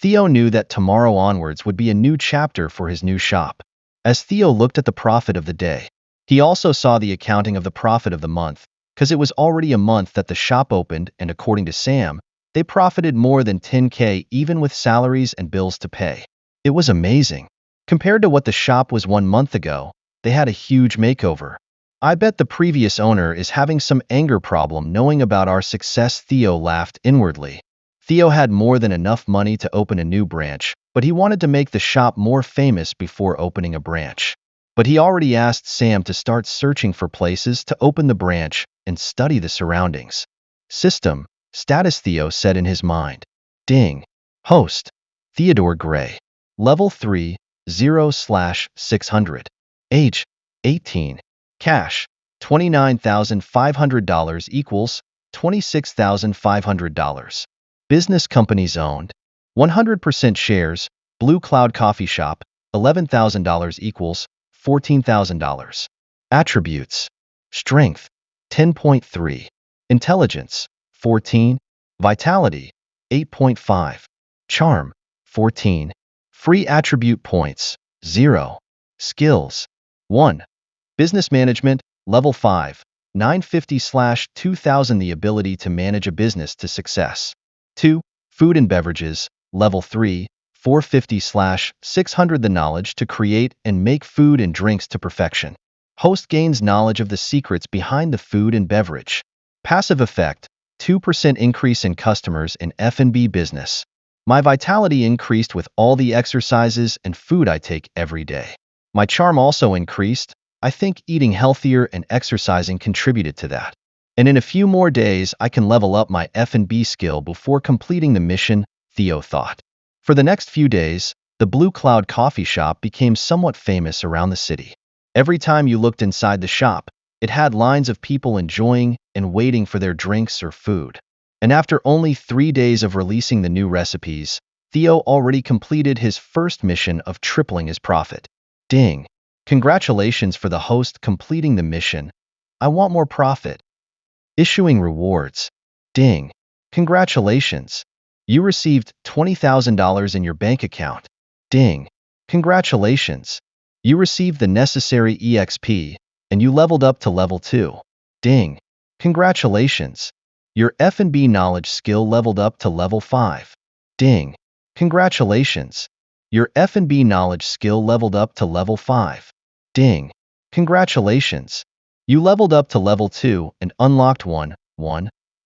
Theo knew that tomorrow onwards would be a new chapter for his new shop. As Theo looked at the profit of the day, he also saw the accounting of the profit of the month, because it was already a month that the shop opened, and according to Sam, they profited more than $10K even with salaries and bills to pay. It was amazing. Compared to what the shop was 1 month ago, they had a huge makeover. I bet the previous owner is having some anger problem knowing about our success, Theo laughed inwardly. Theo had more than enough money to open a new branch, but he wanted to make the shop more famous before opening a branch. But he already asked Sam to start searching for places to open the branch and study the surroundings. System, status, Theo said in his mind. Ding. Host, Theodore Gray. Level 3, 0/600. Age, 18. Cash, $29,500 equals $26,500. Business companies owned. 100% shares, Blue Cloud Coffee Shop, $11,000 equals $14,000. Attributes. Strength, 10.3. Intelligence, 14. Vitality, 8.5. Charm, 14. Free attribute points, 0. Skills, 1. Business management, level 5, 950/2000. The ability to manage a business to success. 2. Food and beverages, level 3, 450/600. The knowledge to create and make food and drinks to perfection. Host gains knowledge of the secrets behind the food and beverage. Passive effect, 2% increase in customers in F&B business. My vitality increased with all the exercises and food I take every day. My charm also increased. I think eating healthier and exercising contributed to that. And in a few more days, I can level up my F&B skill before completing the mission, Theo thought. For the next few days, the Blue Cloud coffee shop became somewhat famous around the city. Every time you looked inside the shop, it had lines of people enjoying and waiting for their drinks or food. And after only 3 days of releasing the new recipes, Theo already completed his first mission of tripling his profit. Ding! Congratulations for the host completing the mission. I want more profit. Issuing rewards. Ding! Congratulations! You received $20,000 in your bank account. Ding! Congratulations! You received the necessary EXP, and you leveled up to level 2. Ding! Congratulations! Your F&B knowledge skill leveled up to level 5. Ding! Congratulations! Your F&B knowledge skill leveled up to level 5. Ding! Congratulations! You leveled up to level 2 and unlocked 1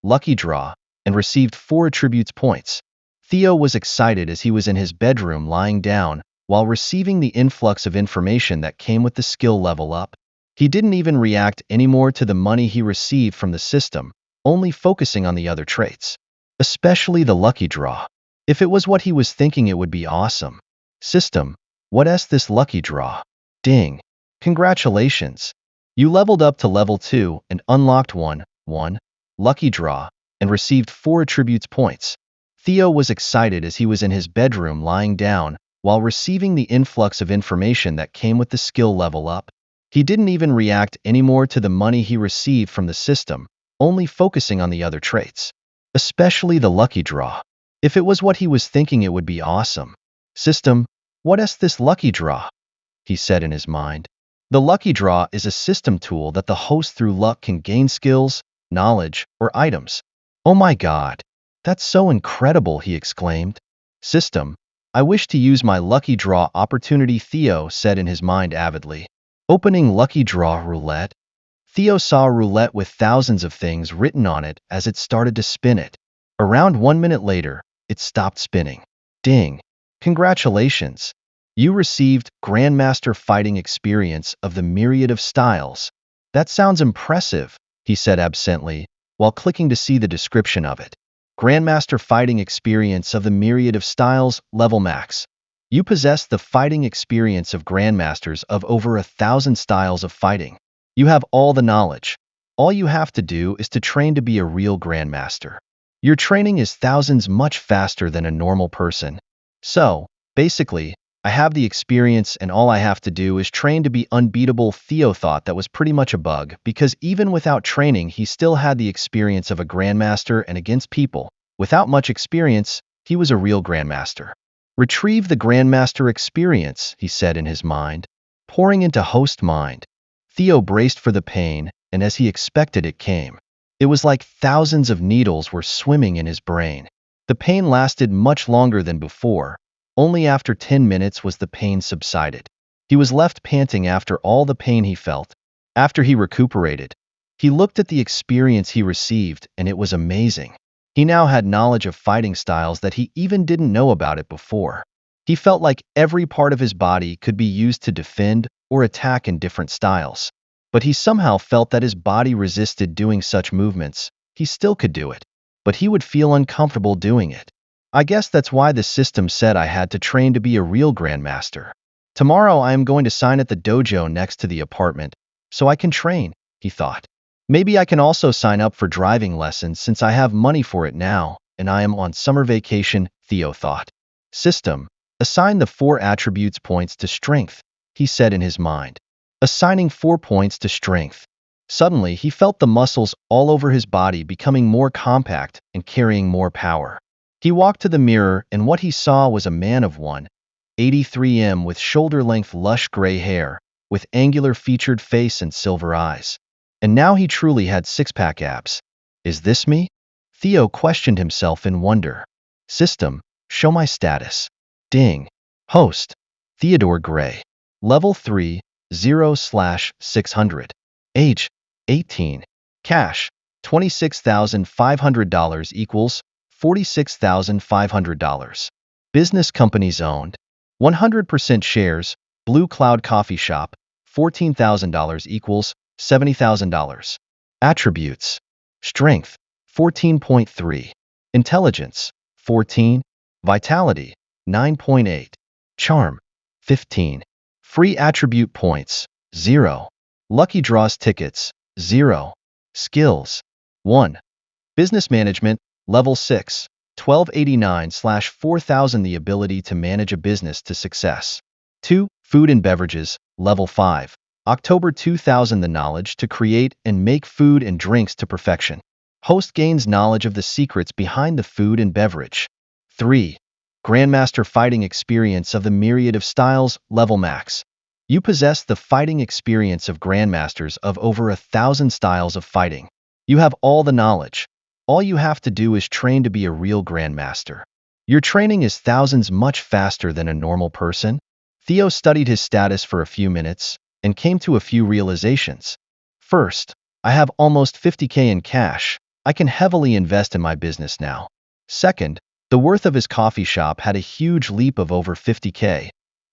lucky draw and received 4 attributes points. Theo was excited as he was in his bedroom lying down while receiving the influx of information that came with the skill level up. He didn't even react anymore to the money he received from the system, only focusing on the other traits, especially the lucky draw. If it was what he was thinking, it would be awesome. System, what's this lucky draw? Ding! Congratulations! You leveled up to level 2 and unlocked 1 lucky draw and received 4 attributes points. Theo was excited as he was in his bedroom lying down while receiving the influx of information that came with the skill level up. He didn't even react anymore to the money he received from the system, only focusing on the other traits, especially the lucky draw. If it was what he was thinking, it would be awesome. System, what's this lucky draw? He said in his mind. The lucky draw is a system tool that the host through luck can gain skills, knowledge, or items. Oh my god, that's so incredible, he exclaimed. System, I wish to use my lucky draw opportunity, Theo said in his mind avidly. Opening lucky draw roulette. Theo saw a roulette with thousands of things written on it as it started to spin it. Around 1 minute later, it stopped spinning. Ding! Congratulations! You received Grandmaster Fighting Experience of the Myriad of Styles. That sounds impressive, he said absently, while clicking to see the description of it. Grandmaster Fighting Experience of the Myriad of Styles, level max. You possess the fighting experience of grandmasters of over 1,000 styles of fighting. You have all the knowledge. All you have to do is to train to be a real grandmaster. Your training is thousands much faster than a normal person. So, basically, I have the experience and all I have to do is train to be unbeatable. Theo thought that was pretty much a bug because even without training he still had the experience of a grandmaster, and against people without much experience, he was a real grandmaster. Retrieve the grandmaster experience, he said in his mind, pouring into host mind. Theo braced for the pain, and as he expected, it came. It was like thousands of needles were swimming in his brain. The pain lasted much longer than before. Only after 10 minutes was the pain subsided. He was left panting after all the pain he felt. After he recuperated, he looked at the experience he received, and it was amazing. He now had knowledge of fighting styles that he even didn't know about it before. He felt like every part of his body could be used to defend or attack in different styles. But he somehow felt that his body resisted doing such movements. He still could do it, but he would feel uncomfortable doing it. I guess that's why the system said I had to train to be a real grandmaster. Tomorrow I am going to sign at the dojo next to the apartment, so I can train, he thought. Maybe I can also sign up for driving lessons since I have money for it now, and I am on summer vacation, Theo thought. System, assign the 4 attributes points to strength, he said in his mind. Assigning 4 points to strength. Suddenly, he felt the muscles all over his body becoming more compact and carrying more power. He walked to the mirror, and what he saw was a man of 183 with shoulder-length lush gray hair, with angular featured face and silver eyes. And now he truly had six-pack abs. Is this me? Theo questioned himself in wonder. System, show my status. Ding. Host, Theodore Gray. Level 3, 0/600. Age, 18. Cash, $26,500 equals $46,500. Business companies owned. 100% shares, Blue Cloud Coffee Shop, $14,000 equals $70,000. Attributes. Strength, 14.3. Intelligence, 14. Vitality, 9.8. Charm, 15. Free attribute points, 0. Lucky draws tickets, 0. Skills, 1. Business management, level 6, 1289/4000 the ability to manage a business to success. 2. Food and beverages, level 5, October 2000 the knowledge to create and make food and drinks to perfection. Host gains knowledge of the secrets behind the food and beverage. 3. Grandmaster fighting experience of the myriad of styles, level max. You possess the fighting experience of grandmasters of over 1,000 styles of fighting. You have all the knowledge. All you have to do is train to be a real grandmaster. Your training is thousands much faster than a normal person. Theo studied his status for a few minutes and came to a few realizations. First, I have almost 50K in cash. I can heavily invest in my business now. Second, the worth of his coffee shop had a huge leap of over 50K.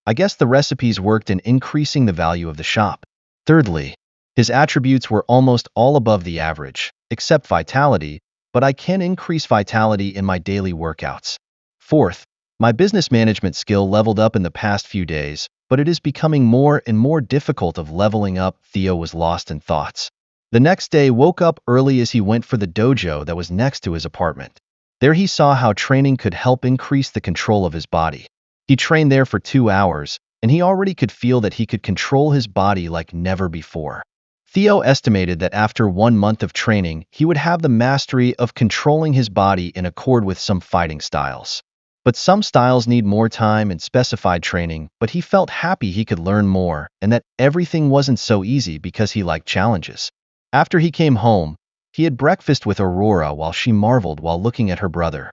I guess the recipes worked in increasing the value of the shop. Thirdly, his attributes were almost all above the average, except vitality, but I can increase vitality in my daily workouts. Fourth, my business management skill leveled up in the past few days, but it is becoming more and more difficult of leveling up. Theo was lost in thoughts. The next day woke up early as he went for the dojo that was next to his apartment. There he saw how training could help increase the control of his body. He trained there for 2 hours, and he already could feel that he could control his body like never before. Theo estimated that after 1 month of training, he would have the mastery of controlling his body in accord with some fighting styles. But some styles need more time and specified training, but he felt happy he could learn more and that everything wasn't so easy because he liked challenges. After he came home, he had breakfast with Aurora while she marveled while looking at her brother.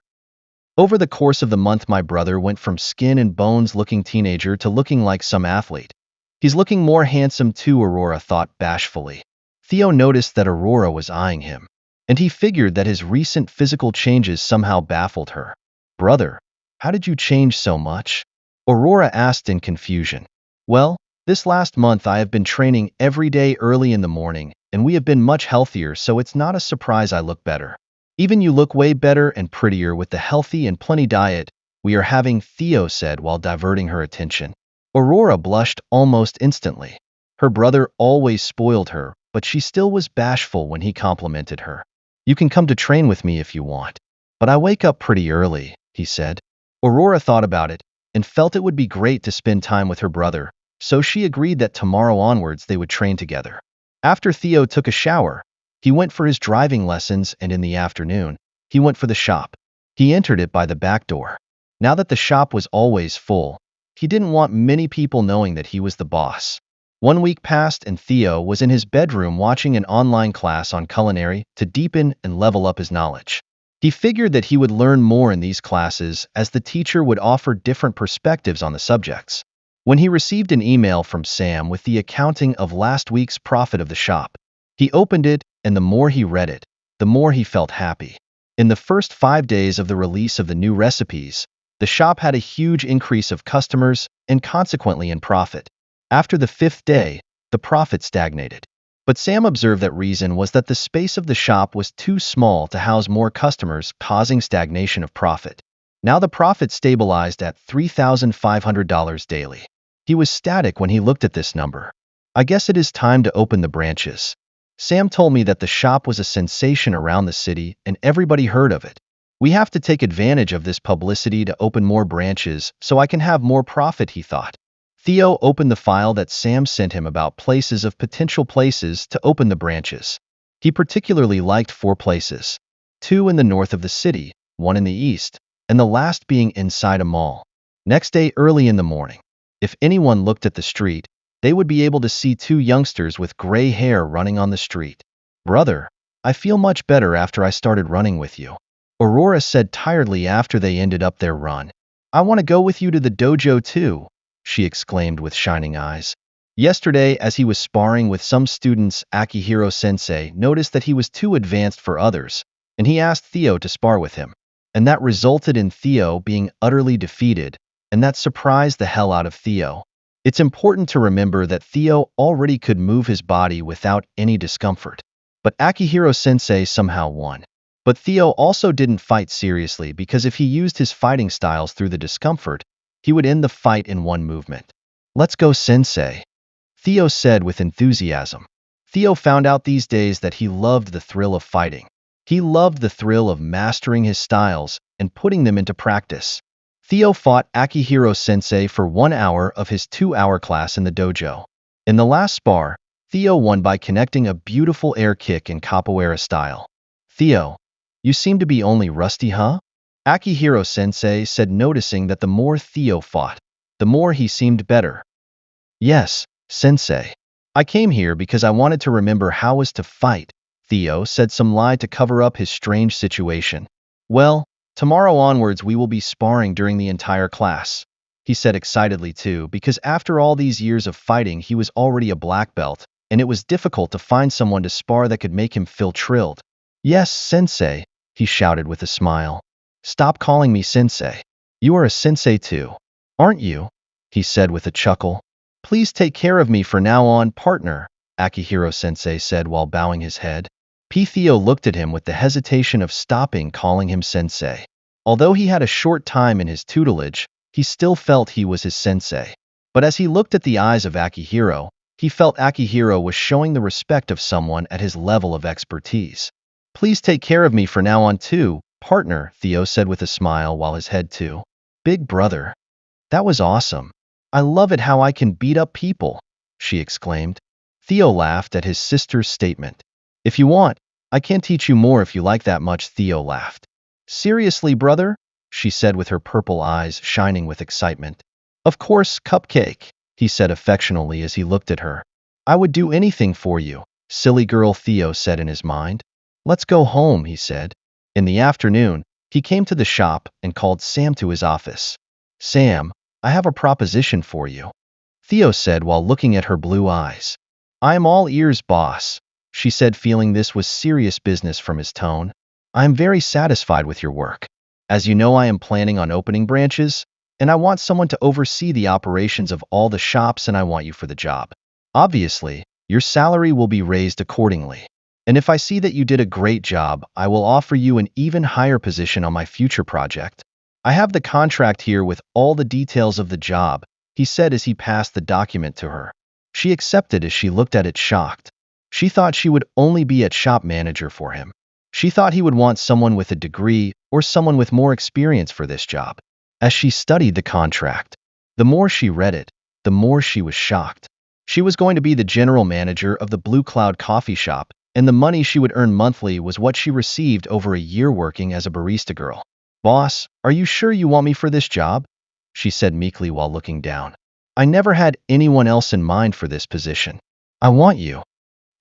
Over the course of the month, my brother went from skin and bones looking teenager to looking like some athlete. He's looking more handsome too, Aurora thought bashfully. Theo noticed that Aurora was eyeing him, and he figured that his recent physical changes somehow baffled her. Brother, how did you change so much? Aurora asked in confusion. Well, this last month I have been training every day early in the morning, and we have been much healthier, so it's not a surprise I look better. Even you look way better and prettier with the healthy and plenty diet we are having, Theo said while diverting her attention. Aurora blushed almost instantly. Her brother always spoiled her, but she still was bashful when he complimented her. You can come to train with me if you want. But I wake up pretty early, he said. Aurora thought about it and felt it would be great to spend time with her brother, so she agreed that tomorrow onwards they would train together. After Theo took a shower, he went for his driving lessons, and in the afternoon, he went for the shop. He entered it by the back door. Now that the shop was always full, he didn't want many people knowing that he was the boss. 1 week passed and Theo was in his bedroom watching an online class on culinary to deepen and level up his knowledge. He figured that he would learn more in these classes as the teacher would offer different perspectives on the subjects. When he received an email from Sam with the accounting of last week's profit of the shop, he opened it, and the more he read it, the more he felt happy. In the first 5 days of the release of the new recipes, the shop had a huge increase of customers and consequently in profit. After the 5th day, the profit stagnated. But Sam observed that reason was that the space of the shop was too small to house more customers, causing stagnation of profit. Now the profit stabilized at $3,500 daily. He was static when he looked at this number. I guess it is time to open the branches. Sam told me that the shop was a sensation around the city and everybody heard of it. We have to take advantage of this publicity to open more branches so I can have more profit, he thought. Theo opened the file that Sam sent him about places of potential places to open the branches. He particularly liked 4 places. 2 in the north of the city, 1 in the east, and the last being inside a mall. Next day early in the morning, if anyone looked at the street, they would be able to see 2 youngsters with gray hair running on the street. "Brother, I feel much better after I started running with you," Aurora said tiredly after they ended up their run. "I want to go with you to the dojo too," she exclaimed with shining eyes. Yesterday, as he was sparring with some students, Akihiro-sensei noticed that he was too advanced for others, and he asked Theo to spar with him. And that resulted in Theo being utterly defeated, and that surprised the hell out of Theo. It's important to remember that Theo already could move his body without any discomfort. But Akihiro-sensei somehow won. But Theo also didn't fight seriously because if he used his fighting styles through the discomfort, he would end the fight in one movement. "Let's go, sensei," Theo said with enthusiasm. Theo found out these days that he loved the thrill of fighting. He loved the thrill of mastering his styles and putting them into practice. Theo fought Akihiro-sensei for 1 hour of his 2-hour class in the dojo. In the last spar, Theo won by connecting a beautiful air kick in capoeira style. "Theo, you seem to be only rusty, huh?" Akihiro-sensei said, noticing that the more Theo fought, the more he seemed better. "Yes, sensei. I came here because I wanted to remember how it was to fight," Theo said some lie to cover up his strange situation. "Well, tomorrow onwards we will be sparring during the entire class," he said excitedly too, because after all these years of fighting he was already a black belt, and it was difficult to find someone to spar that could make him feel thrilled. "Yes, sensei," he shouted with a smile. "Stop calling me sensei. You are a sensei too, aren't you?" he said with a chuckle. "Please take care of me from now on, partner," Akihiro-sensei said while bowing his head. Theo looked at him with the hesitation of stopping calling him sensei. Although he had a short time in his tutelage, he still felt he was his sensei. But as he looked at the eyes of Akihiro, he felt Akihiro was showing the respect of someone at his level of expertise. "Please take care of me from now on too, partner," Theo said with a smile while his head too. "Big brother. That was awesome. I love it how I can beat up people," she exclaimed. Theo laughed at his sister's statement. "If you want, I can teach you more if you like that much," Theo laughed. "Seriously, brother?" she said with her purple eyes shining with excitement. "Of course, Cupcake," he said affectionately as he looked at her. "I would do anything for you, silly girl," Theo said in his mind. "Let's go home," he said. In the afternoon, he came to the shop and called Sam to his office. "Sam, I have a proposition for you," Theo said while looking at her blue eyes. "I am all ears, boss," she said, feeling this was serious business from his tone. "I am very satisfied with your work. As you know, I am planning on opening branches, and I want someone to oversee the operations of all the shops, and I want you for the job. Obviously, your salary will be raised accordingly. And if I see that you did a great job, I will offer you an even higher position on my future project. I have the contract here with all the details of the job," he said as he passed the document to her. She accepted as she looked at it shocked. She thought she would only be at shop manager for him. She thought he would want someone with a degree or someone with more experience for this job. As she studied the contract, the more she read it, the more she was shocked. She was going to be the general manager of the Blue Cloud coffee shop, and the money she would earn monthly was what she received over a year working as a barista girl. "Boss, are you sure you want me for this job?" she said meekly while looking down. "I never had anyone else in mind for this position. I want you,"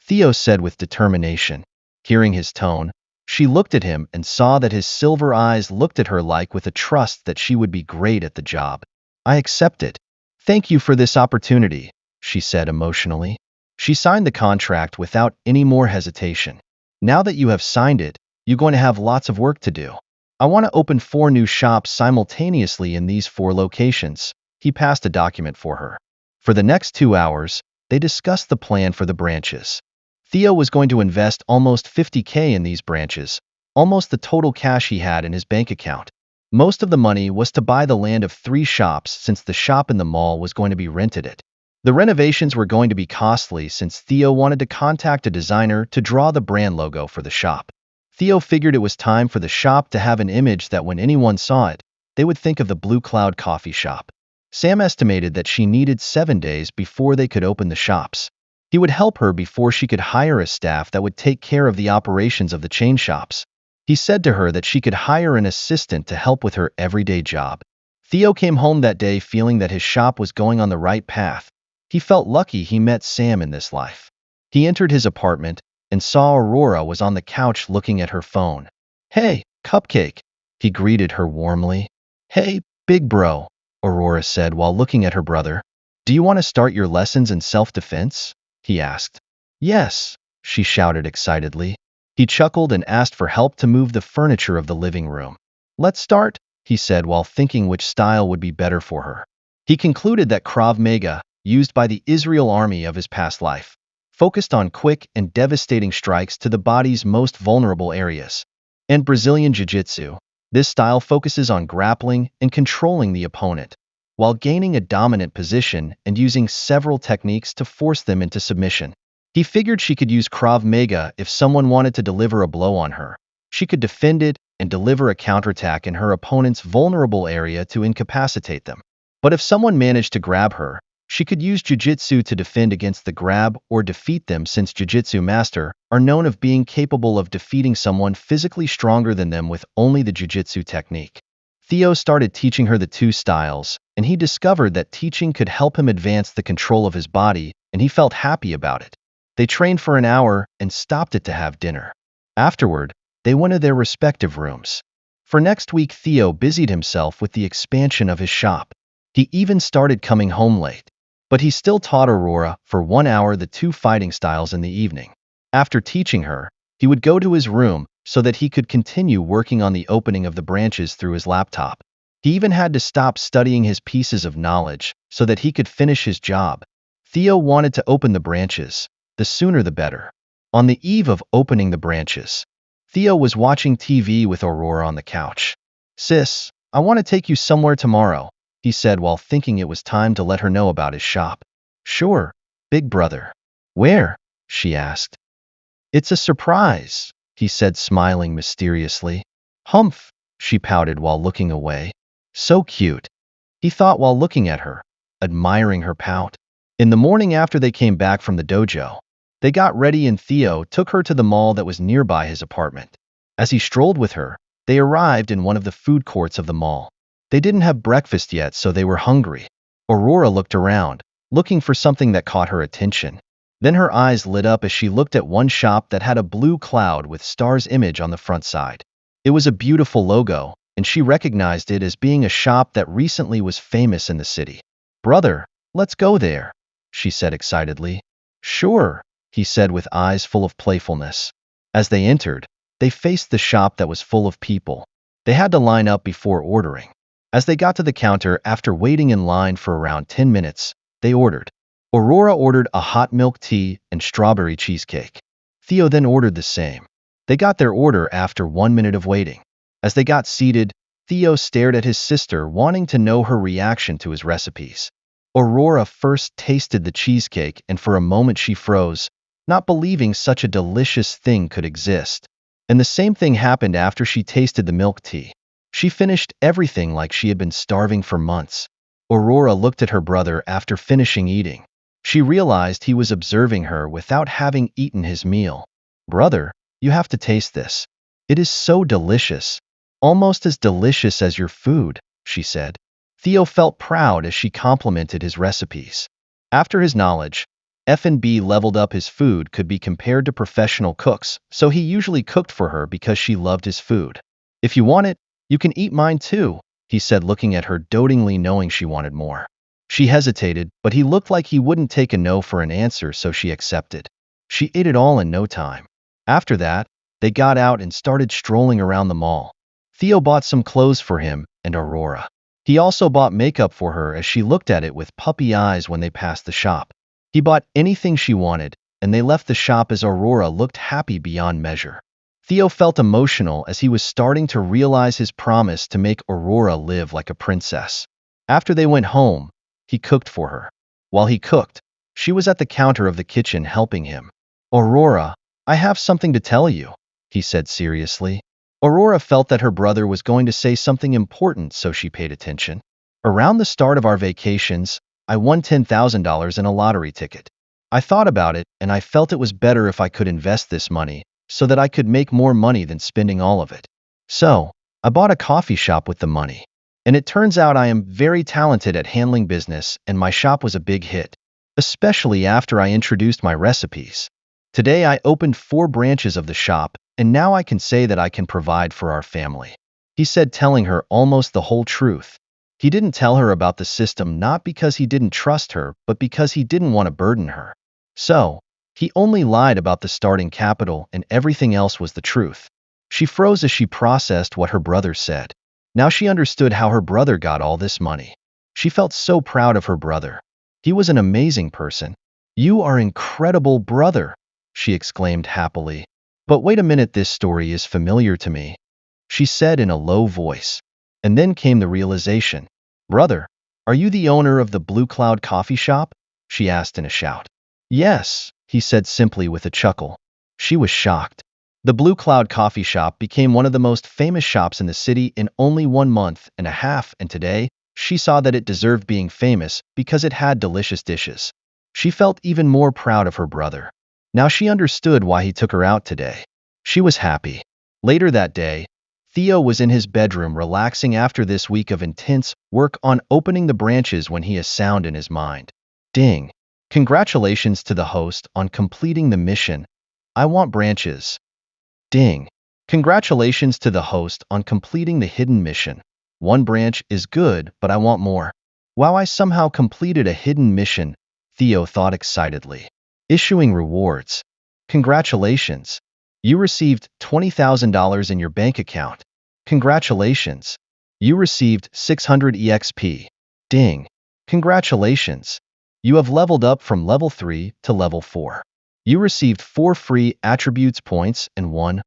Theo said with determination. Hearing his tone, she looked at him and saw that his silver eyes looked at her like with a trust that she would be great at the job. "I accept it. Thank you for this opportunity," she said emotionally. She signed the contract without any more hesitation. "Now that you have signed it, you're going to have lots of work to do. I want to open 4 new shops simultaneously in these 4 locations." He passed a document for her. For the next 2 hours, they discussed the plan for the branches. Theo was going to invest almost $50K in these branches, almost the total cash he had in his bank account. Most of the money was to buy the land of 3 shops since the shop in the mall was going to be rented it. The renovations were going to be costly since Theo wanted to contact a designer to draw the brand logo for the shop. Theo figured it was time for the shop to have an image that when anyone saw it, they would think of the Blue Cloud coffee shop. Sam estimated that she needed 7 days before they could open the shops. He would help her before she could hire a staff that would take care of the operations of the chain shops. He said to her that she could hire an assistant to help with her everyday job. Theo came home that day feeling that his shop was going on the right path. He felt lucky he met Sam in this life. He entered his apartment and saw Aurora was on the couch looking at her phone. "Hey, Cupcake," he greeted her warmly. "Hey, big bro," Aurora said while looking at her brother. "Do you want to start your lessons in self-defense?" he asked. "Yes," she shouted excitedly. He chuckled and asked for help to move the furniture of the living room. "Let's start," he said while thinking which style would be better for her. He concluded that Krav Maga, used by the Israel army of his past life, focused on quick and devastating strikes to the body's most vulnerable areas. And Brazilian Jiu-Jitsu, this style focuses on grappling and controlling the opponent, while gaining a dominant position and using several techniques to force them into submission. He figured she could use Krav Maga if someone wanted to deliver a blow on her. She could defend it and deliver a counterattack in her opponent's vulnerable area to incapacitate them. But if someone managed to grab her, she could use Jiu-Jitsu to defend against the grab or defeat them, since Jiu-Jitsu masters are known of being capable of defeating someone physically stronger than them with only the Jiu-Jitsu technique. Theo started teaching her the two styles, and he discovered that teaching could help him advance the control of his body, and he felt happy about it. They trained for an hour and stopped it to have dinner. Afterward, they went to their respective rooms. For next week, Theo busied himself with the expansion of his shop. He even started coming home late. But he still taught Aurora for 1 hour the two fighting styles in the evening. After teaching her, he would go to his room so that he could continue working on the opening of the branches through his laptop. He even had to stop studying his pieces of knowledge so that he could finish his job. Theo wanted to open the branches, the sooner the better. On the eve of opening the branches, Theo was watching TV with Aurora on the couch. "Sis, I want to take you somewhere tomorrow," he said while thinking it was time to let her know about his shop. "Sure, big brother." "Where?" she asked. "It's a surprise," he said, smiling mysteriously. "Humph," she pouted while looking away. "So cute," he thought while looking at her, admiring her pout. In the morning after they came back from the dojo, they got ready and Theo took her to the mall that was nearby his apartment. As he strolled with her, they arrived in one of the food courts of the mall. They didn't have breakfast yet, so they were hungry. Aurora looked around, looking for something that caught her attention. Then her eyes lit up as she looked at one shop that had a blue cloud with Star's image on the front side. It was a beautiful logo, and she recognized it as being a shop that recently was famous in the city. "Brother, let's go there," she said excitedly. "Sure," he said with eyes full of playfulness. As they entered, they faced the shop that was full of people. They had to line up before ordering. As they got to the counter after waiting in line for around 10 minutes, they ordered. Aurora ordered a hot milk tea and strawberry cheesecake. Theo then ordered the same. They got their order after 1 minute of waiting. As they got seated, Theo stared at his sister, wanting to know her reaction to his recipes. Aurora first tasted the cheesecake, and for a moment she froze, not believing such a delicious thing could exist. And the same thing happened after she tasted the milk tea. She finished everything like she had been starving for months. Aurora looked at her brother after finishing eating. She realized he was observing her without having eaten his meal. "Brother, you have to taste this. It is so delicious. Almost as delicious as your food," she said. Theo felt proud as she complimented his recipes. After his knowledge, F&B leveled up his food could be compared to professional cooks, so he usually cooked for her because she loved his food. "If you want it, you can eat mine too," he said, looking at her dotingly, knowing she wanted more. She hesitated, but he looked like he wouldn't take a no for an answer, so she accepted. She ate it all in no time. After that, they got out and started strolling around the mall. Theo bought some clothes for him and Aurora. He also bought makeup for her as she looked at it with puppy eyes when they passed the shop. He bought anything she wanted, and they left the shop as Aurora looked happy beyond measure. Theo felt emotional as he was starting to realize his promise to make Aurora live like a princess. After they went home, he cooked for her. While he cooked, she was at the counter of the kitchen helping him. "Aurora, I have something to tell you," he said seriously. Aurora felt that her brother was going to say something important, so she paid attention. Around the start of our vacations, I won $10,000 in a lottery ticket. I thought about it, and I felt it was better if I could invest this money so that I could make more money than spending all of it. So, I bought a coffee shop with the money. And it turns out I am very talented at handling business, and my shop was a big hit, especially after I introduced my recipes. Today I opened 4 branches of the shop, and now I can say that I can provide for our family. He said, telling her almost the whole truth. He didn't tell her about the system not because he didn't trust her, but because he didn't want to burden her. So, he only lied about the starting capital, and everything else was the truth. She froze as she processed what her brother said. Now she understood how her brother got all this money. She felt so proud of her brother. He was an amazing person. "You are incredible, brother," she exclaimed happily. "But wait a minute, this story is familiar to me," she said in a low voice. And then came the realization. "Brother, are you the owner of the Blue Cloud coffee shop?" she asked in a shout. "Yes," he said simply with a chuckle. She was shocked. The Blue Cloud coffee shop became one of the most famous shops in the city in only 1.5 months, and today, she saw that it deserved being famous because it had delicious dishes. She felt even more proud of her brother. Now she understood why he took her out today. She was happy. Later that day, Theo was in his bedroom relaxing after this week of intense work on opening the branches when he has sound in his mind. Ding! Congratulations to the host on completing the mission. I want branches. Ding! Congratulations to the host on completing the hidden mission. 1 branch is good, but I want more. Wow, I somehow completed a hidden mission, Theo thought excitedly. Issuing rewards. Congratulations! You received $20,000 in your bank account. Congratulations! You received 600 EXP. Ding! Congratulations! You have leveled up from level 3 to level 4. You received 4 free attributes points and 1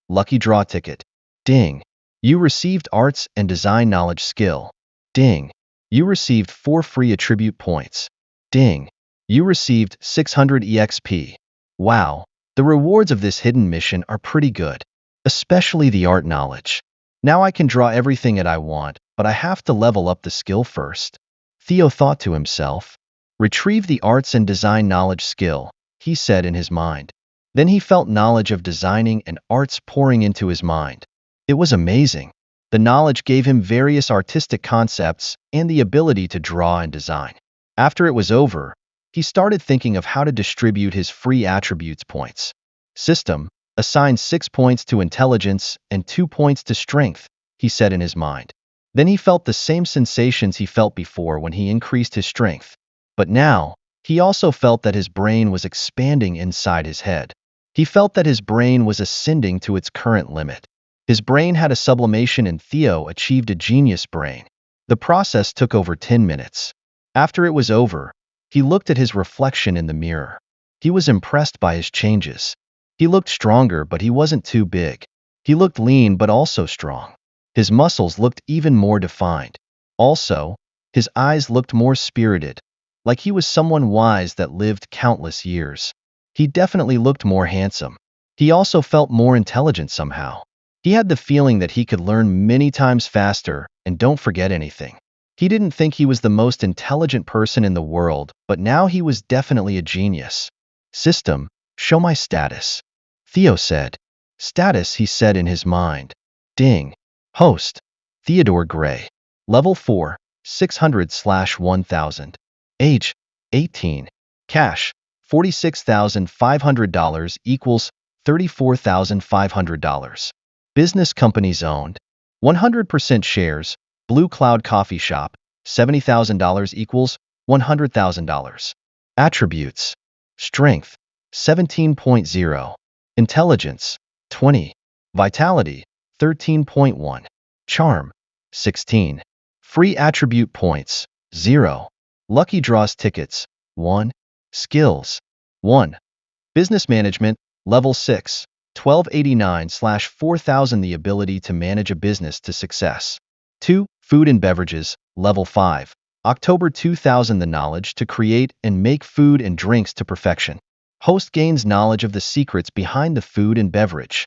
lucky draw ticket. Ding! You received arts and design knowledge skill. Ding! You received 4 free attribute points. Ding! You received 600 EXP. Wow! The rewards of this hidden mission are pretty good, especially the art knowledge. Now I can draw everything that I want, but I have to level up the skill first. Theo thought to himself. Retrieve the arts and design knowledge skill, he said in his mind. Then he felt knowledge of designing and arts pouring into his mind. It was amazing. The knowledge gave him various artistic concepts and the ability to draw and design. After it was over, he started thinking of how to distribute his free attributes points. System, assign 6 points to intelligence and 2 points to strength, he said in his mind. Then he felt the same sensations he felt before when he increased his strength. But now, he also felt that his brain was expanding inside his head. He felt that his brain was ascending to its current limit. His brain had a sublimation and Theo achieved a genius brain. The process took over 10 minutes. After it was over, he looked at his reflection in the mirror. He was impressed by his changes. He looked stronger, but he wasn't too big. He looked lean, but also strong. His muscles looked even more defined. Also, his eyes looked more spirited, like he was someone wise that lived countless years. He definitely looked more handsome. He also felt more intelligent somehow. He had the feeling that he could learn many times faster and don't forget anything. He didn't think he was the most intelligent person in the world, but now he was definitely a genius. System, show my status. Theo said. Status, he said in his mind. Ding. Host, Theodore Gray. Level 4, 600/1000. Age, 18. Cash, $46,500 equals $34,500. Business companies owned. 100% shares, Blue Cloud Coffee Shop, $70,000 equals $100,000. Attributes. Strength, 17.0. Intelligence, 20. Vitality, 13.1. Charm, 16. Free attribute points, 0. Lucky draws tickets, 1. Skills, 1. Business management, level 6, 1289/4000. The ability to manage a business to success. 2. Food and beverages, level 5, October 2000. The knowledge to create and make food and drinks to perfection. Host gains knowledge of the secrets behind the food and beverage.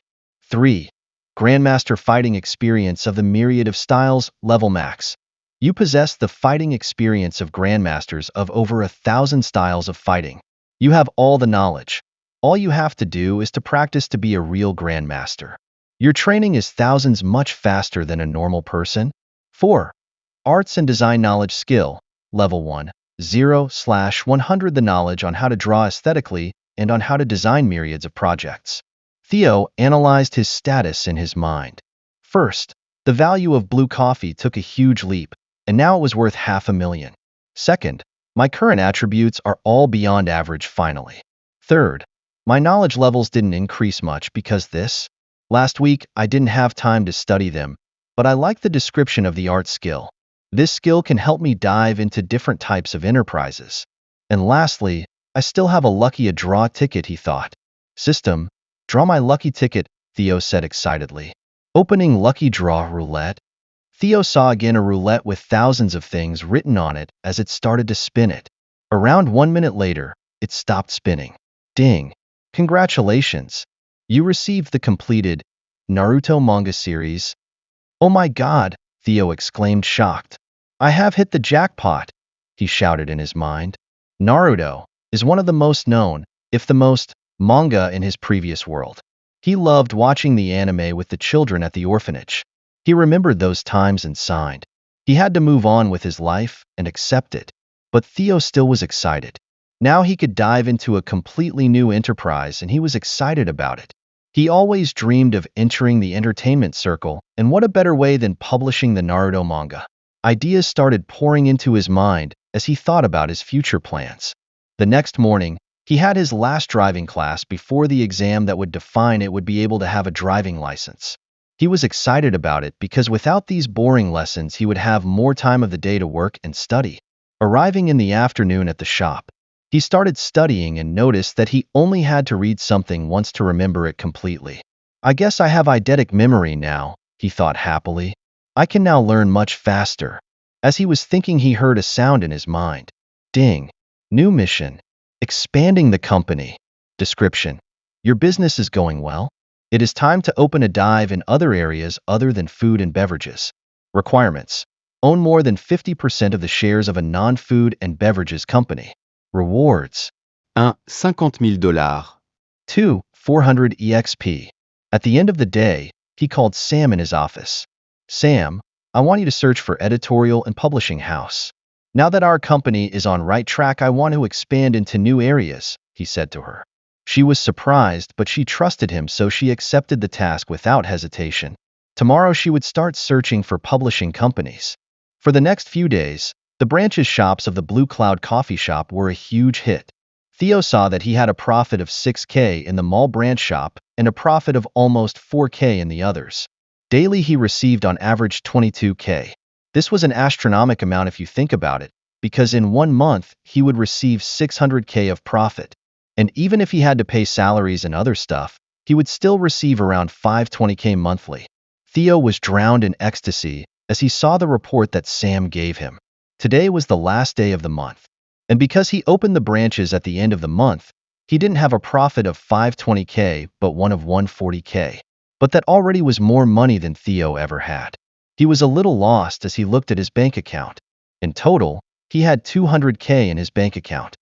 3. Grandmaster fighting experience of the myriad of styles, level max. You possess the fighting experience of grandmasters of over 1,000 styles of fighting. You have all the knowledge. All you have to do is to practice to be a real grandmaster. Your training is thousands much faster than a normal person. 4. Arts and Design Knowledge Skill, Level 1, 0/100. The knowledge on how to draw aesthetically and on how to design myriads of projects. Theo analyzed his status in his mind. First, the value of blue coffee took a huge leap, and now it was worth $500,000. Second, my current attributes are all beyond average finally. Third, my knowledge levels didn't increase much because last week I didn't have time to study them, but I like the description of the art skill. This skill can help me dive into different types of enterprises. And lastly, I still have a lucky draw ticket, he thought. System, draw my lucky ticket, Theo said excitedly. Opening lucky draw roulette. Theo saw again a roulette with thousands of things written on it as it started to spin it. Around 1 minute later, it stopped spinning. Ding! Congratulations! You received the completed Naruto manga series. Oh my god! Theo exclaimed shocked. I have hit the jackpot! He shouted in his mind. Naruto is one of the most known, if the most, manga in his previous world. He loved watching the anime with the children at the orphanage. He remembered those times and signed. He had to move on with his life and accept it. But Theo still was excited. Now he could dive into a completely new enterprise and he was excited about it. He always dreamed of entering the entertainment circle, and what a better way than publishing the Naruto manga. Ideas started pouring into his mind as he thought about his future plans. The next morning, he had his last driving class before the exam that would define it would be able to have a driving license. He was excited about it because without these boring lessons he would have more time of the day to work and study. Arriving in the afternoon at the shop, he started studying and noticed that he only had to read something once to remember it completely. I guess I have eidetic memory now, he thought happily. I can now learn much faster. As he was thinking, he heard a sound in his mind. Ding! New mission. Expanding the company. Description. Your business is going well. It is time to open a dive in other areas other than food and beverages. Requirements. Own more than 50% of the shares of a non-food and beverages company. Rewards. 1. $50,000. 2. 400 EXP. At the end of the day, he called Sam in his office. Sam, I want you to search for editorial and publishing house. Now that our company is on right track, I want to expand into new areas, he said to her. She was surprised, but she trusted him, so she accepted the task without hesitation. Tomorrow she would start searching for publishing companies. For the next few days, the branches shops of the Blue Cloud coffee shop were a huge hit. Theo saw that he had a profit of $6,000 in the mall branch shop and a profit of almost $4,000 in the others. Daily he received on average $22,000. This was an astronomical amount if you think about it, because in 1 month he would receive $600,000 of profit. And even if he had to pay salaries and other stuff, he would still receive around $520,000 monthly. Theo was drowned in ecstasy as he saw the report that Sam gave him. Today was the last day of the month. And because he opened the branches at the end of the month, he didn't have a profit of $520,000 but one of $140,000. But that already was more money than Theo ever had. He was a little lost as he looked at his bank account. In total, he had $200,000 in his bank account.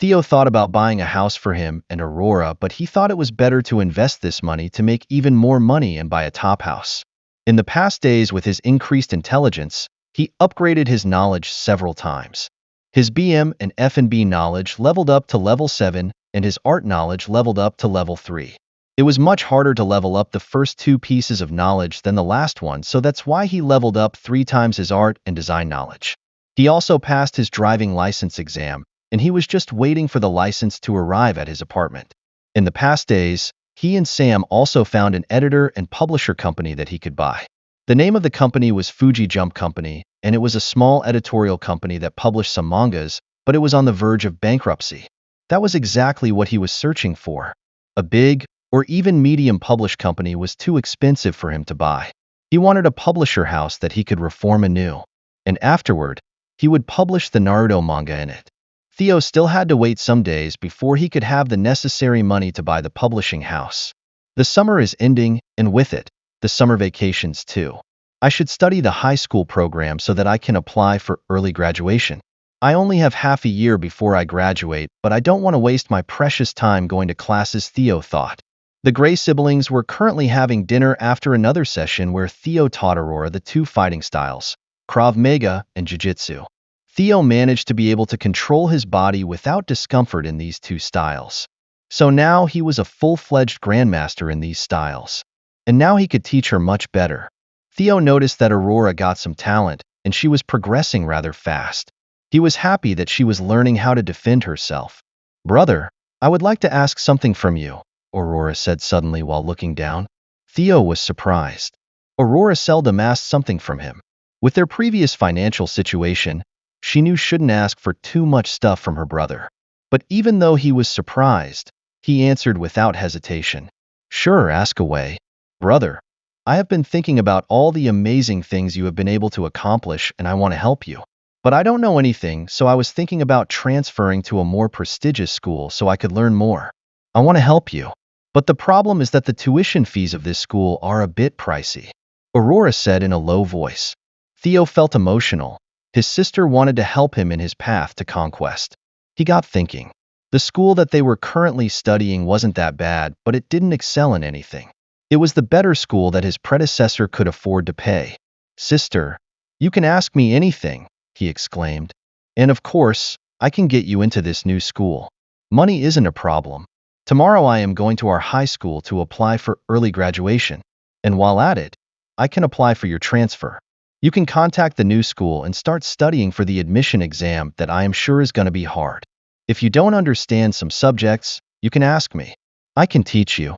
Theo thought about buying a house for him and Aurora, but he thought it was better to invest this money to make even more money and buy a top house. In the past days, with his increased intelligence, he upgraded his knowledge several times. His BM and F&B knowledge leveled up to level 7, and his art knowledge leveled up to level 3. It was much harder to level up the first 2 pieces of knowledge than the last one, so that's why he leveled up 3 times his art and design knowledge. He also passed his driving license exam, and he was just waiting for the license to arrive at his apartment. In the past days, he and Sam also found an editor and publisher company that he could buy. The name of the company was Fuji Jump Company, and it was a small editorial company that published some mangas, but it was on the verge of bankruptcy. That was exactly what he was searching for. A big, or even medium published company was too expensive for him to buy. He wanted a publisher house that he could reform anew, and afterward, he would publish the Naruto manga in it. Theo still had to wait some days before he could have the necessary money to buy the publishing house. The summer is ending, and with it, the summer vacations too. I should study the high school program so that I can apply for early graduation. I only have half a year before I graduate, but I don't want to waste my precious time going to classes, Theo thought. The Gray siblings were currently having dinner after another session where Theo taught Aurora the two fighting styles, Krav Maga and Jiu-Jitsu. Theo managed to be able to control his body without discomfort in these two styles. So now he was a full-fledged grandmaster in these styles. And now he could teach her much better. Theo noticed that Aurora got some talent, and she was progressing rather fast. He was happy that she was learning how to defend herself. Brother, I would like to ask something from you, Aurora said suddenly while looking down. Theo was surprised. Aurora seldom asked something from him. With their previous financial situation, she knew shouldn't ask for too much stuff from her brother. But even though he was surprised, he answered without hesitation. Sure, ask away. Brother, I have been thinking about all the amazing things you have been able to accomplish and I want to help you. But I don't know anything, so I was thinking about transferring to a more prestigious school so I could learn more. I want to help you. But the problem is that the tuition fees of this school are a bit pricey, Aurora said in a low voice. Theo felt emotional. His sister wanted to help him in his path to conquest. He got thinking. The school that they were currently studying wasn't that bad, but it didn't excel in anything. It was the better school that his predecessor could afford to pay. Sister, you can ask me anything, he exclaimed. And of course, I can get you into this new school. Money isn't a problem. Tomorrow I am going to our high school to apply for early graduation. And while at it, I can apply for your transfer. You can contact the new school and start studying for the admission exam that I am sure is going to be hard. If you don't understand some subjects, you can ask me. I can teach you.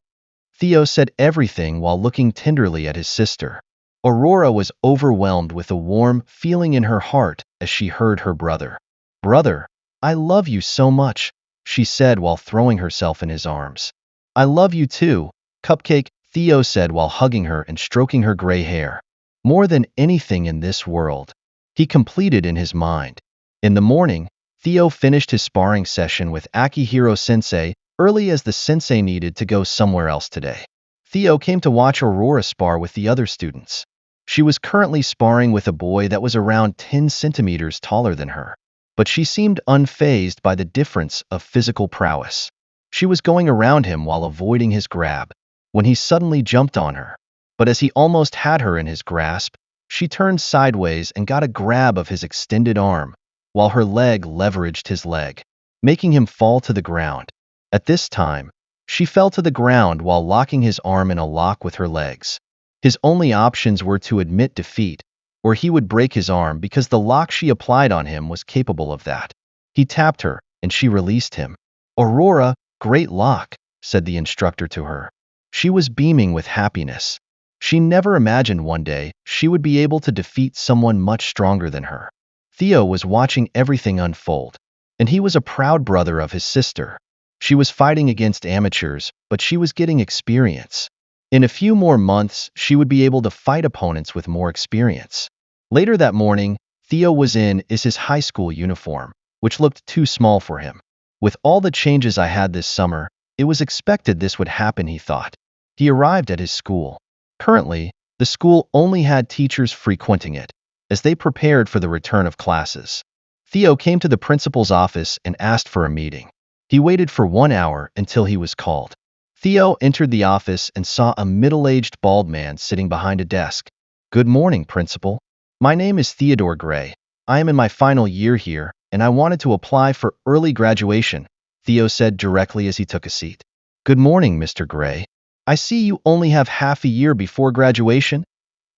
Theo said everything while looking tenderly at his sister. Aurora was overwhelmed with a warm feeling in her heart as she heard her brother. Brother, I love you so much, she said while throwing herself in his arms. I love you too, Cupcake, Theo said while hugging her and stroking her gray hair. More than anything in this world, he completed in his mind. In the morning, Theo finished his sparring session with Akihiro-sensei early as the sensei needed to go somewhere else today. Theo came to watch Aurora spar with the other students. She was currently sparring with a boy that was around 10 centimeters taller than her, but she seemed unfazed by the difference of physical prowess. She was going around him while avoiding his grab, when he suddenly jumped on her. But as he almost had her in his grasp, she turned sideways and got a grab of his extended arm, while her leg leveraged his leg, making him fall to the ground. At this time, she fell to the ground while locking his arm in a lock with her legs. His only options were to admit defeat, or he would break his arm because the lock she applied on him was capable of that. He tapped her, and she released him. Aurora, great lock, said the instructor to her. She was beaming with happiness. She never imagined one day she would be able to defeat someone much stronger than her. Theo was watching everything unfold, and he was a proud brother of his sister. She was fighting against amateurs, but she was getting experience. In a few more months, she would be able to fight opponents with more experience. Later that morning, Theo was in his high school uniform, which looked too small for him. With all the changes I had this summer, it was expected this would happen, he thought. He arrived at his school. Currently, the school only had teachers frequenting it, as they prepared for the return of classes. Theo came to the principal's office and asked for a meeting. He waited for 1 hour until he was called. Theo entered the office and saw a middle-aged bald man sitting behind a desk. Good morning, Principal. My name is Theodore Gray. I am in my final year here, and I wanted to apply for early graduation, Theo said directly as he took a seat. Good morning, Mr. Gray. I see you only have half a year before graduation,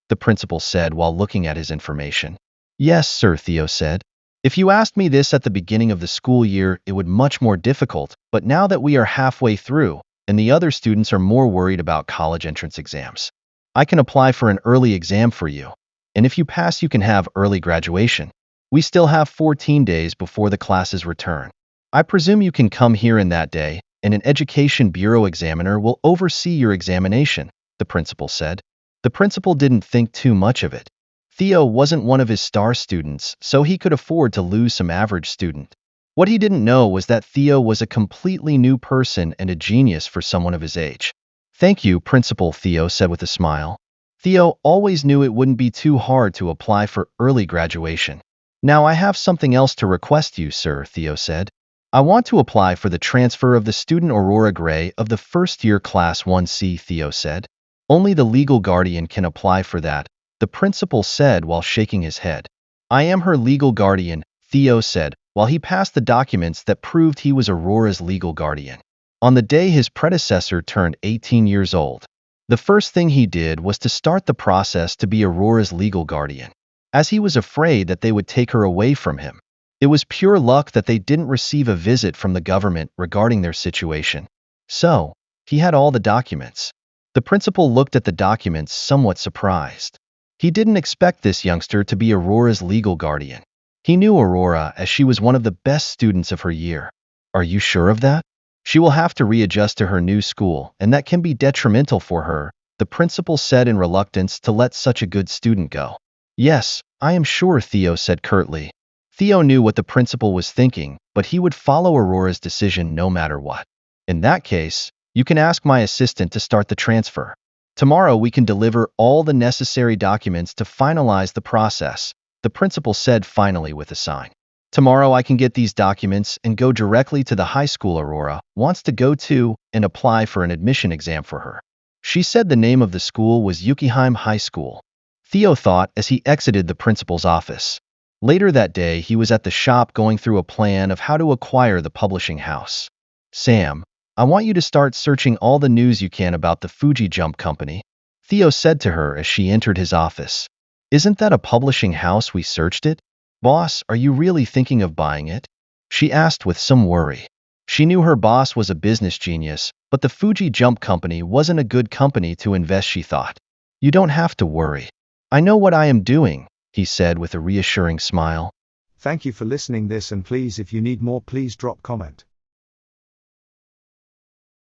the principal said while looking at his information. Yes, sir, Theo said. If you asked me this at the beginning of the school year, it would be much more difficult, but now that we are halfway through, and the other students are more worried about college entrance exams, I can apply for an early exam for you. And if you pass, you can have early graduation. We still have 14 days before the classes return. I presume you can come here in that day, and an education bureau examiner will oversee your examination, the principal said. The principal didn't think too much of it. Theo wasn't one of his star students, so he could afford to lose some average student. What he didn't know was that Theo was a completely new person and a genius for someone of his age. Thank you, Principal, Theo said with a smile. Theo always knew it wouldn't be too hard to apply for early graduation. Now I have something else to request you, sir, Theo said. I want to apply for the transfer of the student Aurora Gray of the first year class 1C, Theo said. Only the legal guardian can apply for that, the principal said while shaking his head. I am her legal guardian, Theo said, while he passed the documents that proved he was Aurora's legal guardian. On the day his predecessor turned 18 years old, the first thing he did was to start the process to be Aurora's legal guardian, as he was afraid that they would take her away from him. It was pure luck that they didn't receive a visit from the government regarding their situation. So, he had all the documents. The principal looked at the documents somewhat surprised. He didn't expect this youngster to be Aurora's legal guardian. He knew Aurora as she was one of the best students of her year. Are you sure of that? She will have to readjust to her new school, and that can be detrimental for her, the principal said in reluctance to let such a good student go. Yes, I am sure, Theo said curtly. Theo knew what the principal was thinking, but he would follow Aurora's decision no matter what. In that case, you can ask my assistant to start the transfer. Tomorrow we can deliver all the necessary documents to finalize the process, the principal said finally with a sign. Tomorrow I can get these documents and go directly to the high school Aurora wants to go to and apply for an admission exam for her. She said the name of the school was Yukiheim High School. Theo thought as he exited the principal's office. Later that day, he was at the shop going through a plan of how to acquire the publishing house. Sam, I want you to start searching all the news you can about the Fuji Jump Company, Theo said to her as she entered his office. Isn't that a publishing house we searched it? Boss, are you really thinking of buying it? She asked with some worry. She knew her boss was a business genius, but the Fuji Jump Company wasn't a good company to invest, she thought. You don't have to worry. I know what I am doing, he said with a reassuring smile. Thank you for listening this, and please, if you need more, please drop comment.